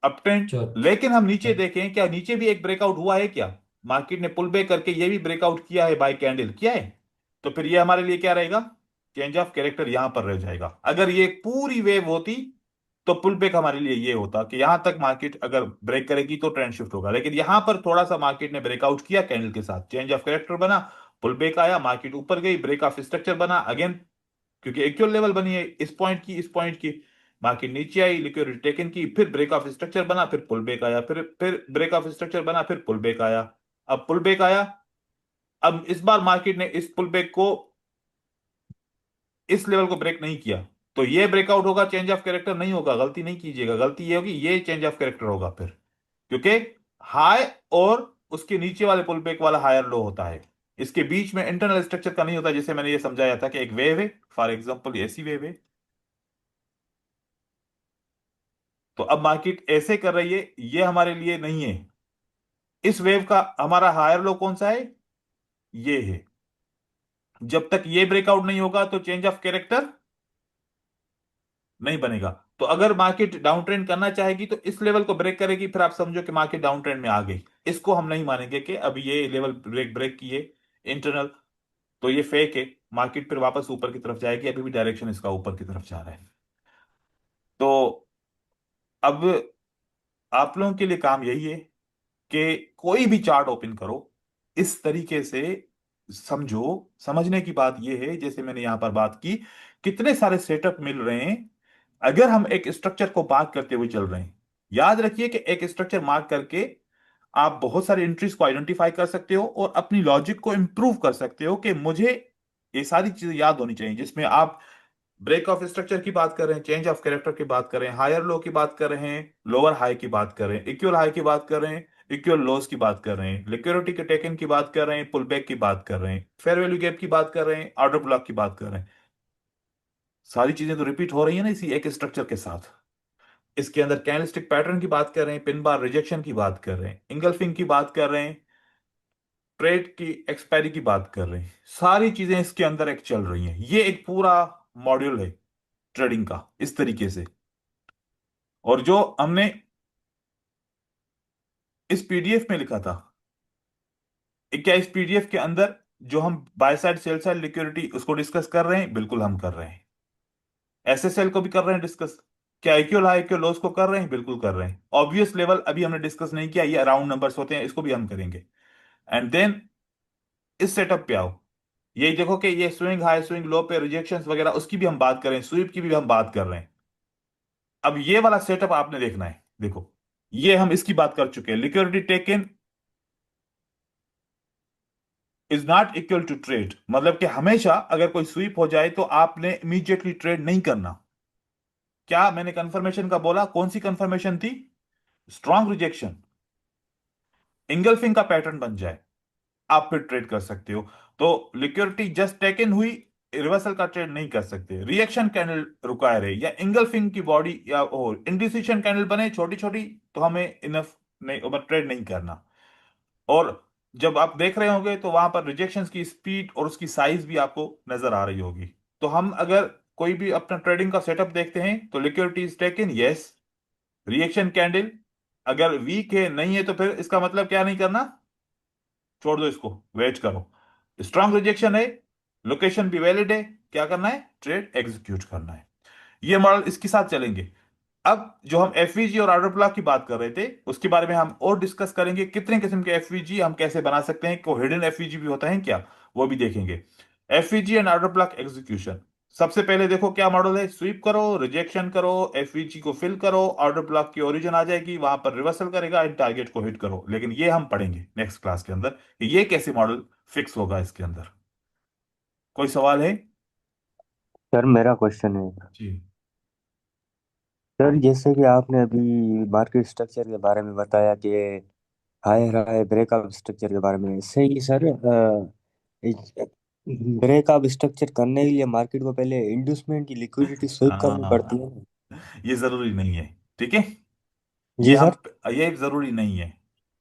Up trend. जो लेकिन हम नीचे देखें, क्या नीचे भी एक ब्रेकआउट हुआ है क्या? मार्केट ने पुल बैक करके ये भी ब्रेकआउट किया है, बाय कैंडल किया है। तो फिर ये हमारे लिए क्या रहेगा? चेंज ऑफ कैरेक्टर यहां पर रह जाएगा। अगर ये पूरी वेव होती तो पुल बैक हमारे लिए ये होता कि यहां तक मार्केट अगर ब्रेक करेगी तो ट्रेंड शिफ्ट होगा। लेकिन यहां पर थोड़ा सा मार्केट ने ब्रेकआउट किया कैंडल के साथ, चेंज ऑफ कैरेक्टर बना, पुल बैक आया, मार्केट ऊपर गई, ब्रेक ऑफ स्ट्रक्चर बना अगेन, क्योंकि एक्चुअल लेवल बनी है इस पॉइंट की मार्केट नीचे आई, लिक्विडिटी टेकन की, फिर ब्रेक ऑफ स्ट्रक्चर बना, फिर पुल बैक आया, फिर ब्रेक ऑफ स्ट्रक्चर बना, फिर पुल बैक आया। अब पुल बैक आया। अब इस बार मार्केट ने इस पुल बैक को, इस लेवल को ब्रेक नहीं किया, तो ये ब्रेकआउट होगा, चेंज ऑफ कैरेक्टर नहीं होगा। गलती नहीं कीजिएगा, गलती ये होगी, ये चेंज ऑफ कैरेक्टर होगा फिर, क्योंकि हाई और उसके नीचे वाले पुल बैक वाला हायर लो होता है। इसके बीच में इंटरनल स्ट्रक्चर का नहीं होता। जैसे मैंने ये समझाया था कि एक वेव है, फॉर एग्जांपल ऐसी वेव है, तो अब मार्केट ऐसे कर रही है, ये हमारे लिए नहीं है। इस वेव का हमारा हायर लो कौन सा है? ये है। जब तक ये ब्रेकआउट नहीं होगा तो चेंज ऑफ कैरेक्टर नहीं बनेगा। तो अगर मार्केट डाउन ट्रेंड करना चाहेगी तो इस लेवल को ब्रेक करेगी, फिर आप समझो कि मार्केट डाउन ट्रेंड में आ गई। इसको हम नहीं मानेंगे कि अभी ये लेवल ब्रेक ब्रेक किए इंटरनल, तो ये फेक है। मार्केट फिर वापस ऊपर की तरफ जाएगी, अभी भी डायरेक्शन इसका ऊपर की तरफ जा रहा है। तो अब आप लोगों के लिए काम यही है कि कोई भी चार्ट ओपन करो, इस तरीके से समझो। समझने की बात यह है, जैसे मैंने यहां पर बात की, कितने सारे सेटअप मिल रहे हैं अगर हम एक स्ट्रक्चर को मार्क करते हुए चल रहे हैं। याद रखिए कि एक स्ट्रक्चर मार्क करके आप बहुत सारे एंट्रीज को आइडेंटिफाई कर सकते हो और अपनी लॉजिक को इंप्रूव कर सकते हो कि मुझे ये सारी चीजें याद होनी चाहिए, जिसमें आप ब्रेक ऑफ स्ट्रक्चर की बात कर रहे हैं, चेंज ऑफ कैरेक्टर की बात कर रहे हैं, हायर लो की बात कर रहे हैं, लोअर हाई की बात कर रहे हैं, इक्वल हाई की बात कर रहे हैं, इक्वल लोस की बात कर रहे हैं, लिक्विडिटी के टेकन की बात कर रहे हैं, पुल बैक की बात कर रहे हैं, फेयर वैल्यू गैप की बात कर रहे हैं, ऑर्डर ब्लॉक की बात कर रहे हैं। सारी चीजें तो रिपीट हो रही है ना इसी एक स्ट्रक्चर के साथ। इसके अंदर कैंडलस्टिक पैटर्न की बात कर रहे हैं, पिन बार रिजेक्शन की बात कर रहे हैं, इंगल्फिंग की बात कर रहे हैं, ट्रेड की एक्सपायरी की बात कर रहे हैं। सारी चीजें इसके अंदर एक चल रही हैं। ये एक पूरा मॉड्यूल है ट्रेडिंग का इस तरीके से। और जो हमने इस पीडीएफ में लिखा था, क्या इस पीडीएफ के अंदर जो हम by side cell side liquidity उसको डिस्कस कर रहे हैं? बिल्कुल हम कर रहे हैं। एसएसएल को भी कर रहे हैं डिस्कस। क्या इक्वल हाई इक्वल लॉस को कर रहे हैं? बिल्कुल कर रहे हैं। ऑब्वियस लेवल अभी हमने डिस्कस नहीं किया, ये राउंड नंबर्स होते हैं, इसको भी हम करेंगे। एंड देन इस सेटअप पे आओ। ये देखो कि ये स्विंग हाई स्विंग लो पे रिजेक्शंस वगैरह उसकी भी हम बात करें, स्वीप की भी हम बात कर रहे हैं। अब ये वाला सेटअप आपने देखना है। देखो, ये हम इसकी बात कर चुके हैं, liquidity taken is not equal to trade, मतलब कि हमेशा अगर कोई स्वीप हो जाए तो आपने इमीडिएटली ट्रेड नहीं करना। क्या मैंने कंफर्मेशन का बोला? कौन सी कंफर्मेशन थी? स्ट्रांग रिजेक्शन, इंगल्फिंग का पैटर्न बन जाए, आप फिर ट्रेड कर सकते हो। तो लिक्विडिटी जस्ट टेकन हुई, रिवर्सल का ट्रेड नहीं कर सकते। रिएक्शन कैंडल रुकाए रहे या इंगल्फिंग की बॉडी या और इंडिसिशन कैंडल बने छोटी छोटी, तो हमें इनफ नहीं, ओवर ट्रेड नहीं करना। और जब आप देख रहे होंगे तो वहां पर रिजेक्शंस की स्पीड और उसकी साइज भी आपको नजर आ रही होगी। तो हम अगर कोई भी अपना ट्रेडिंग का सेटअप देखते हैं तो liquidity is taken, yes. Reaction candle अगर वीक है नहीं है तो फिर इसका मतलब क्या नहीं करना, छोड़ दो इसको, वेट करो। स्ट्रांग रिजेक्शन है, लोकेशन भी वैलिड है, क्या करना है? ट्रेड एग्जीक्यूट करना है। ये मॉडल इसके साथ चलेंगे। अब जो हम एफवीजी और ऑर्डर ब्लॉक की बात कर रहे थे उसके बारे में हम और डिस्कस करेंगे, कितने किस्म के एफवीजी हम कैसे बना सकते हैं, को हिडन एफवीजी भी होता है क्या, वो भी देखेंगे। FVG and order block execution. सबसे पहले देखो क्या मॉडल है, स्वीप करो, रिजेक्शन करो, एफवीजी को फिल करो, ऑर्डर ब्लॉक की ओरिजिन आ जाएगी, वहां पर रिवर्सल करेगा एंड टारगेट को हिट करो। लेकिन ये हम पढ़ेंगे नेक्स्ट क्लास के अंदर कि ये कैसे मॉडल फिक्स होगा इसके अंदर। कोई सवाल है? सर मेरा क्वेश्चन है, जी। सर जैसे कि आपने अभी मार्केट स्ट्रक्चर के बारे में बताया कि हायर हाई ब्रेकअप स्ट्रक्चर के बारे में, सही सर। ब्रेकअप स्ट्रक्चर करने के लिए मार्केट को पहले इंड्यूसमेंट की लिक्विडिटी स्वीप करनी हाँ, पड़ती है। ये जरूरी नहीं है, ठीक है। ये जी हम, सर। ये जरूरी नहीं है।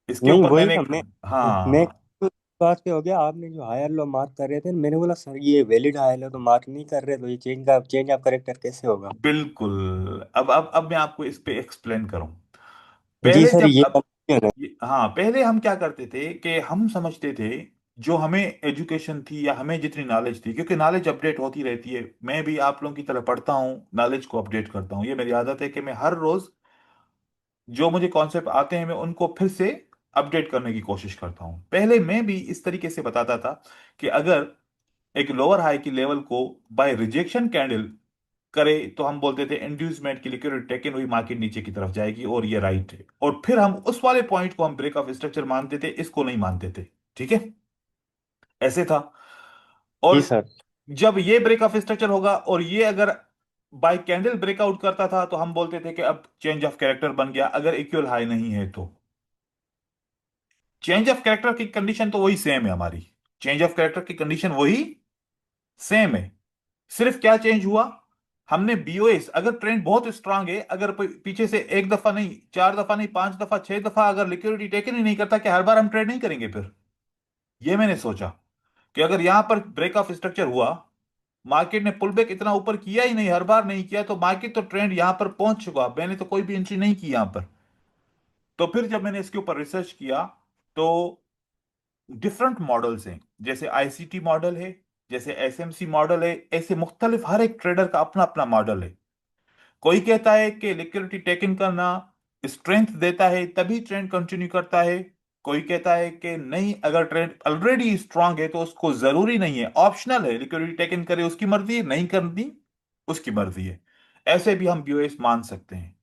इसके नहीं ऊपर वही मैंने ना, एक, मैं हाँ, तो इस बात पे हो गया, आपने जो हायर लो मार्क कर रहे थे, मैंने बोला सर ये वैलिड हायर लो तो मार्क नहीं कर रहे, तो ये चेंज ऑफ करेक्टर कैसे होगा? बिल्कुल। अब मैं आपको इस पे एक्सप्लेन करूं। जी पहले सर जब ये अब कंफ्यूजन है। हाँ, पहले हम क्या करते थे कि हम समझते थे, जो हमें एजुकेशन थी या हमें जितनी नॉलेज थी, क्योंकि नॉलेज अपडेट होती रहती है, मैं भी आप लोगों की तरह पढ़ता हूँ, नॉलेज को अपडेट करता हूँ, ये मेरी आदत है कि मैं हर रोज जो मुझे कॉन्सेप्ट आते हैं मैं उनको फिर से अपडेट करने की कोशिश करता हूँ। पहले मैं भी इस तरीके से बताता था कि अगर एक लोअर हाई की लेवल को बाय रिजेक्शन कैंडल करे तो हम बोलते थे इंड्यूसमेंट की लिक्विडिटी टेकन हुई, मार्केट नीचे की तरफ जाएगी और ये राइट है, और फिर हम उस वाले पॉइंट को हम ब्रेक ऑफ स्ट्रक्चर मानते थे, इसको नहीं मानते थे। ठीक है, ऐसे था। और जी सर। जब ये ब्रेक ऑफ स्ट्रक्चर होगा और ये अगर बाय कैंडल ब्रेकआउट करता था तो हम बोलते थे कि अब चेंज ऑफ कैरेक्टर बन गया, अगर इक्वल हाई नहीं है तो। चेंज ऑफ कैरेक्टर की कंडीशन तो वही सेम है हमारी, चेंज ऑफ कैरेक्टर की कंडीशन वही सेम है। सिर्फ क्या चेंज हुआ, हमने बीओएस, अगर ट्रेंड बहुत स्ट्रांग है, अगर पीछे से एक दफा नहीं, चार दफा नहीं, पांच दफा, छह दफा अगर लिक्विडिटी टेकन ही नहीं करता, कि हर बार हम ट्रेड नहीं करेंगे फिर? ये मैंने सोचा कि अगर यहां पर ब्रेक ऑफ स्ट्रक्चर हुआ, मार्केट ने पुल बैक इतना ऊपर किया ही नहीं, हर बार नहीं किया, तो मार्केट तो ट्रेंड यहां पर पहुंच चुका, मैंने तो कोई भी एंट्री नहीं की यहां पर। तो फिर जब मैंने इसके ऊपर रिसर्च किया तो डिफरेंट मॉडल्स हैं, जैसे आईसीटी मॉडल है, जैसे एसएमसी मॉडल है, ऐसे मुख्तलिफ हर एक ट्रेडर का अपना अपना मॉडल है। कोई कहता है कि लिक्विडिटी टेकन करना स्ट्रेंथ देता है तभी ट्रेंड कंटिन्यू करता है, कोई कहता है कि नहीं, अगर ट्रेंड ऑलरेडी स्ट्रांग है तो उसको जरूरी नहीं है, ऑप्शनल है, लिक्विडिटी टेकन करे उसकी मर्जी है, नहीं करनी उसकी मर्जी है। ऐसे भी हम बीओएस मान सकते हैं।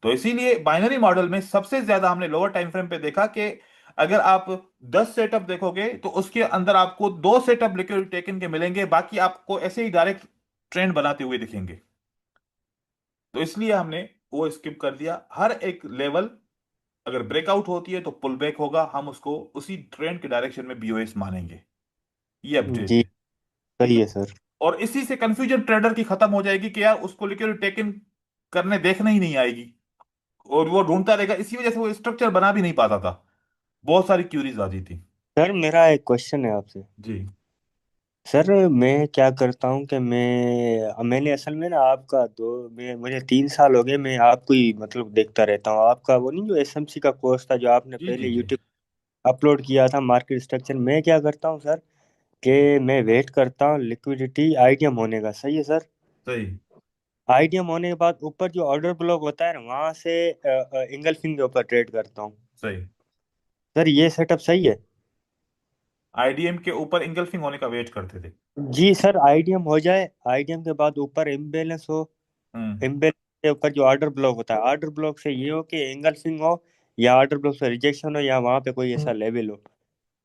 तो इसीलिए बाइनरी मॉडल में सबसे ज्यादा हमने लोअर टाइम फ्रेम पे देखा कि अगर आप 10 सेटअप देखोगे तो उसके अंदर आपको दो सेटअप लिक्विडिटी टेकन के मिलेंगे, बाकी आपको ऐसे ही डायरेक्ट ट्रेंड बनाते हुए दिखेंगे। तो इसलिए हमने वो स्किप कर दिया। हर एक लेवल अगर ब्रेकआउट होती है तो पुल बैक होगा, हम उसको उसी ट्रेंड के डायरेक्शन में बीओएस मानेंगे। ये अपडेट जी है। सही है सर। और इसी से कंफ्यूजन ट्रेडर की खत्म हो जाएगी कि यार उसको लिक्विड टेकन करने देखना ही नहीं आएगी, और वो ढूंढता रहेगा, इसी वजह से वो स्ट्रक्चर बना भी नहीं पाता था, बहुत सारी क्यूरीज आती थी। सर मेरा एक क्वेश्चन है आपसे। जी। सर मैं क्या करता हूँ कि मैंने असल में ना आपका मुझे 3 साल हो गए, मैं आपको ही मतलब देखता रहता हूँ। आपका वो नहीं जो एसएमसी का कोर्स था जो आपने जी। जी। पहले जी। यूट्यूब अपलोड किया था, मार्केट स्ट्रक्चर, मैं क्या करता हूँ सर कि मैं वेट करता हूँ लिक्विडिटी आईटीएम होने का। सही है सर। सही। आईटीएम होने के बाद ऊपर जो ऑर्डर ब्लॉक होता है ना, वहां से इंगल्फिंग के ऊपर ट्रेड करता हूँ। सही। सर ये सेटअप सही है? आईडीएम के ऊपर इंगल्फिंग होने का वेट करते थे। जी सर, आईडीएम हो जाए, आईडीएम के बाद ऊपर इम्बेलेंस हो, हम्म। इम्बेलेंस के ऊपर जो ऑर्डर ब्लॉक होता है, ऑर्डर ब्लॉक से ये हो कि एंगल्फिंग हो, या ऑर्डर ब्लॉक से रिजेक्शन हो, या वहां पे कोई ऐसा लेवल हो,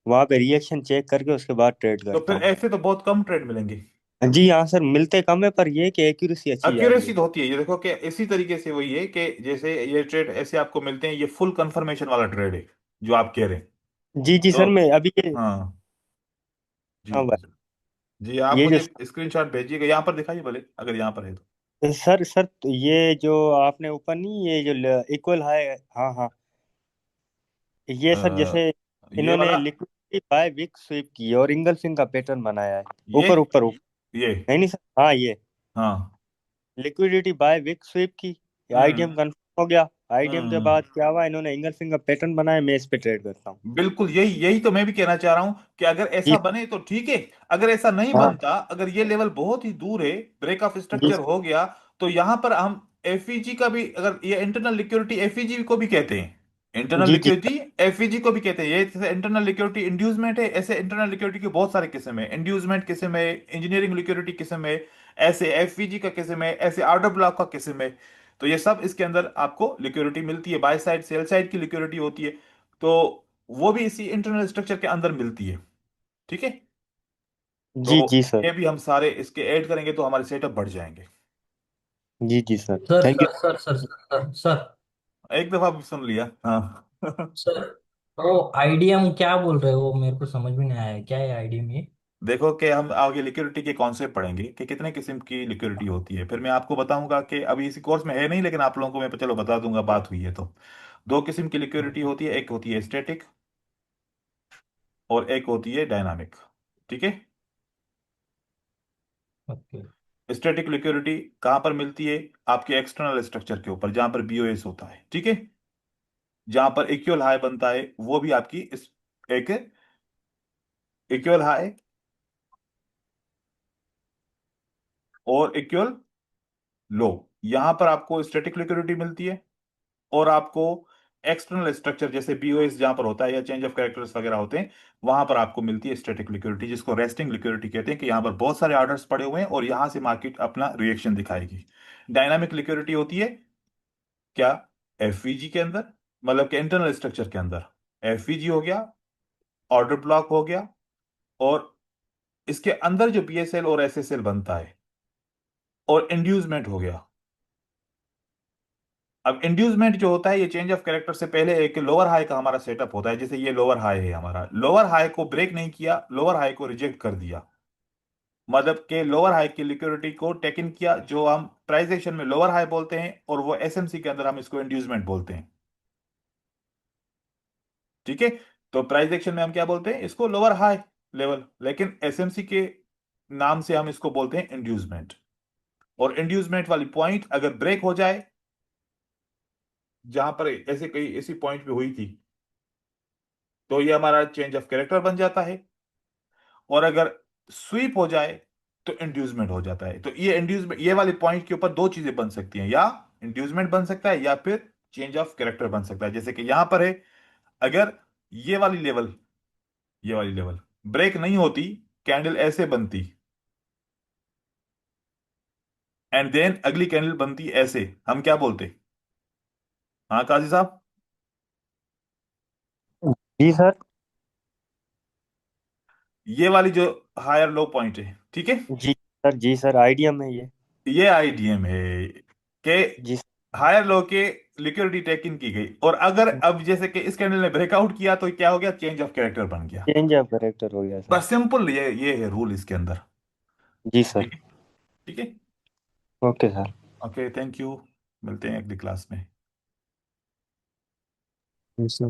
वहां पे रिएक्शन चेक करके उसके बाद ट्रेड तो करता फिर हूँ। ऐसे तो बहुत कम ट्रेड मिलेंगे। जी हाँ सर, मिलते कम है, पर ये कि एक्यूरेसी अच्छी जा रही एक्यूरेसी है। तो होती है, ये देखो कि इसी तरीके से वही है कि जैसे ये ट्रेड ऐसे आपको मिलते हैं, ये फुल कंफर्मेशन वाला ट्रेड है जो आप कह रहे हैं। जी जी तो सर, मैं अभी ये, हाँ जी, हाँ भाई, जी आप ये जो, मुझे स्क्रीनशॉट भेजिएगा, यहाँ पर दिखाइए भले अगर यहाँ पर है तो। सर सर तो ये जो आपने ऊपर नहीं, ये जो इक्वल है, हाँ हाँ, ये सर अ, जैसे ये इन्होंने वाला, लिक्विडिटी बाय विक स्वीप की है और इंगल्फिंग का पैटर्न बनाया है, ये ऊपर ऊपर ऊपर, ये नहीं नहीं सर, हाँ ये हाँ। लिक्विडिटी बाय विक स्वीप की, हम्म आईडीएम कंफर्म हो गया। आईडीएम के हम्म। बाद क्या हुआ, इन्होंने इंगल्फिंग का पैटर्न बनाया, मैं इस पे ट्रेड करता हूँ। बिल्कुल यही यही तो मैं भी कहना चाह रहा हूं कि अगर जी ऐसा बने तो ठीक है। अगर ऐसा नहीं हाँ, बनता, अगर ये लेवल बहुत ही दूर है, ब्रेक ऑफ जी स्ट्रक्चर हो गया, तो यहां पर हम एफईजी का भी, अगर ये इंटरनल लिक्विडिटी एफईजी को भी कहते हैं, इंटरनल जी जी लिक्विडिटी एफईजी को भी कहते हैं, ये जैसे इंटरनल लिक्विडिटी इंड्यूसमेंट है, ऐसे इंटरनल लिक्विडिटी के बहुत सारे किस्म है, इंड्यूसमेंट किस्म है, इंजीनियरिंग लिक्विडिटी किस्म है, ऐसे एफईजी का किस्म है, ऐसे ऑर्डर ब्लॉक का किस्म है। तो ये सब इसके अंदर आपको लिक्विडिटी मिलती है, बाय साइड सेल साइड की लिक्विडिटी होती है। तो वो भी इसी इंटरनल स्ट्रक्चर के अंदर मिलती है। ठीक है। तो जी जी सर, ये भी हम सारे इसके ऐड करेंगे तो हमारे सेटअप बढ़ जाएंगे। जी जी sir, sir thank you. Sir sir sir sir sir एक दफा भी सुन लिया, हाँ। सर, तो आईडीएम क्या बोल रहे हो, वो मेरे को समझ में नहीं आया, क्या है आईडीएम ये? देखो कि हम आगे लिक्विडिटी के कॉन्सेप्ट पढ़ेंगे कि कितने किस्म की लिक्विडिटी होती है, फिर मैं आपको बताऊंगा कि अभी इसी कोर्स में है नहीं, लेकिन आप लोगों को मैं चलो बता दूंगा, बात हुई है तो। दो किस्म की लिक्विडिटी होती है, एक होती है स्टैटिक और एक होती है डायनामिक। ठीक है। ओके। स्टैटिक लिक्विडिटी कहां पर मिलती है? आपके एक्सटर्नल स्ट्रक्चर के ऊपर, जहां पर बीओएस होता है। ठीक है। जहां पर इक्वल हाई बनता है, वो भी आपकी एक इक्वल हाई और इक्वल लो, यहां पर आपको स्टैटिक लिक्विडिटी मिलती है। और आपको एक्सटर्नल स्ट्रक्चर जैसे बीओएस जहां पर होता है, या चेंज ऑफ कैरेक्टर्स वगैरह होते हैं, वहां पर आपको मिलती है स्टैटिक लिक्विडिटी, जिसको रेस्टिंग लिक्विडिटी कहते हैं, कि यहां पर बहुत सारे ऑर्डर्स पड़े हुए हैं और यहां से मार्केट अपना रिएक्शन दिखाएगी। डायनामिक लिक्विडिटी होती है क्या? एफवीजी के अंदर, मतलब कि इंटरनल स्ट्रक्चर के अंदर एफवीजी हो गया, ऑर्डर ब्लॉक हो गया, और इसके अंदर जो बीएसएल और एसएसएल बनता है, और इंड्यूसमेंट हो गया। अब इंड्यूसमेंट जो होता है, ये चेंज ऑफ कैरेक्टर से पहले एक लोअर हाई का हमारा सेटअप होता है, जैसे ये लोअर हाई है हमारा, लोअर हाई को ब्रेक नहीं किया, लोअर हाई को रिजेक्ट कर दिया, मतलब कि लोअर हाई की लिक्विडिटी को टेक इन किया, जो हम प्राइस एक्शन में लोअर हाई बोलते हैं, और वो एसएमसी के अंदर हम इसको इंड्यूसमेंट बोलते हैं। ठीक है। तो प्राइस एक्शन में हम क्या बोलते हैं? इसको लोअर हाई लेवल, लेकिन एसएमसी के नाम से हम इसको बोलते हैं इंड्यूसमेंट। और इंड्यूसमेंट वाली पॉइंट अगर ब्रेक हो जाए, जहां पर ऐसे कई ऐसी पॉइंट पे हुई थी, तो ये हमारा चेंज ऑफ कैरेक्टर बन जाता है। और अगर स्वीप हो जाए तो इंड्यूसमेंट हो जाता है। तो ये इंड्यूसमेंट, ये वाली पॉइंट के ऊपर दो चीजें बन सकती हैं, या इंड्यूसमेंट बन सकता है या फिर चेंज ऑफ कैरेक्टर बन सकता है। जैसे कि यहां पर है, अगर ये वाली लेवल, ये वाली लेवल ब्रेक नहीं होती, कैंडल ऐसे बनती, एंड देन अगली कैंडल बनती ऐसे, हम क्या बोलते? हाँ काजी साहब। जी सर, ये वाली जो हायर लो पॉइंट है, ठीक है, जी सर, जी सर, आईडीएम है ये। ये आईडीएम है कि जी हायर लो के लिक्विडिटी टेक इन की गई, और अगर अब जैसे कि इस कैंडल ने ब्रेकआउट किया तो क्या हो गया? चेंज ऑफ कैरेक्टर बन गया। चेंज ऑफ कैरेक्टर हो गया सर। बस सिंपल ये है रूल इसके अंदर। जी सर। ठीक है। ठीक है। Okay sir. Okay, thank you. मिलते हैं अगली क्लास में। Yes, sir.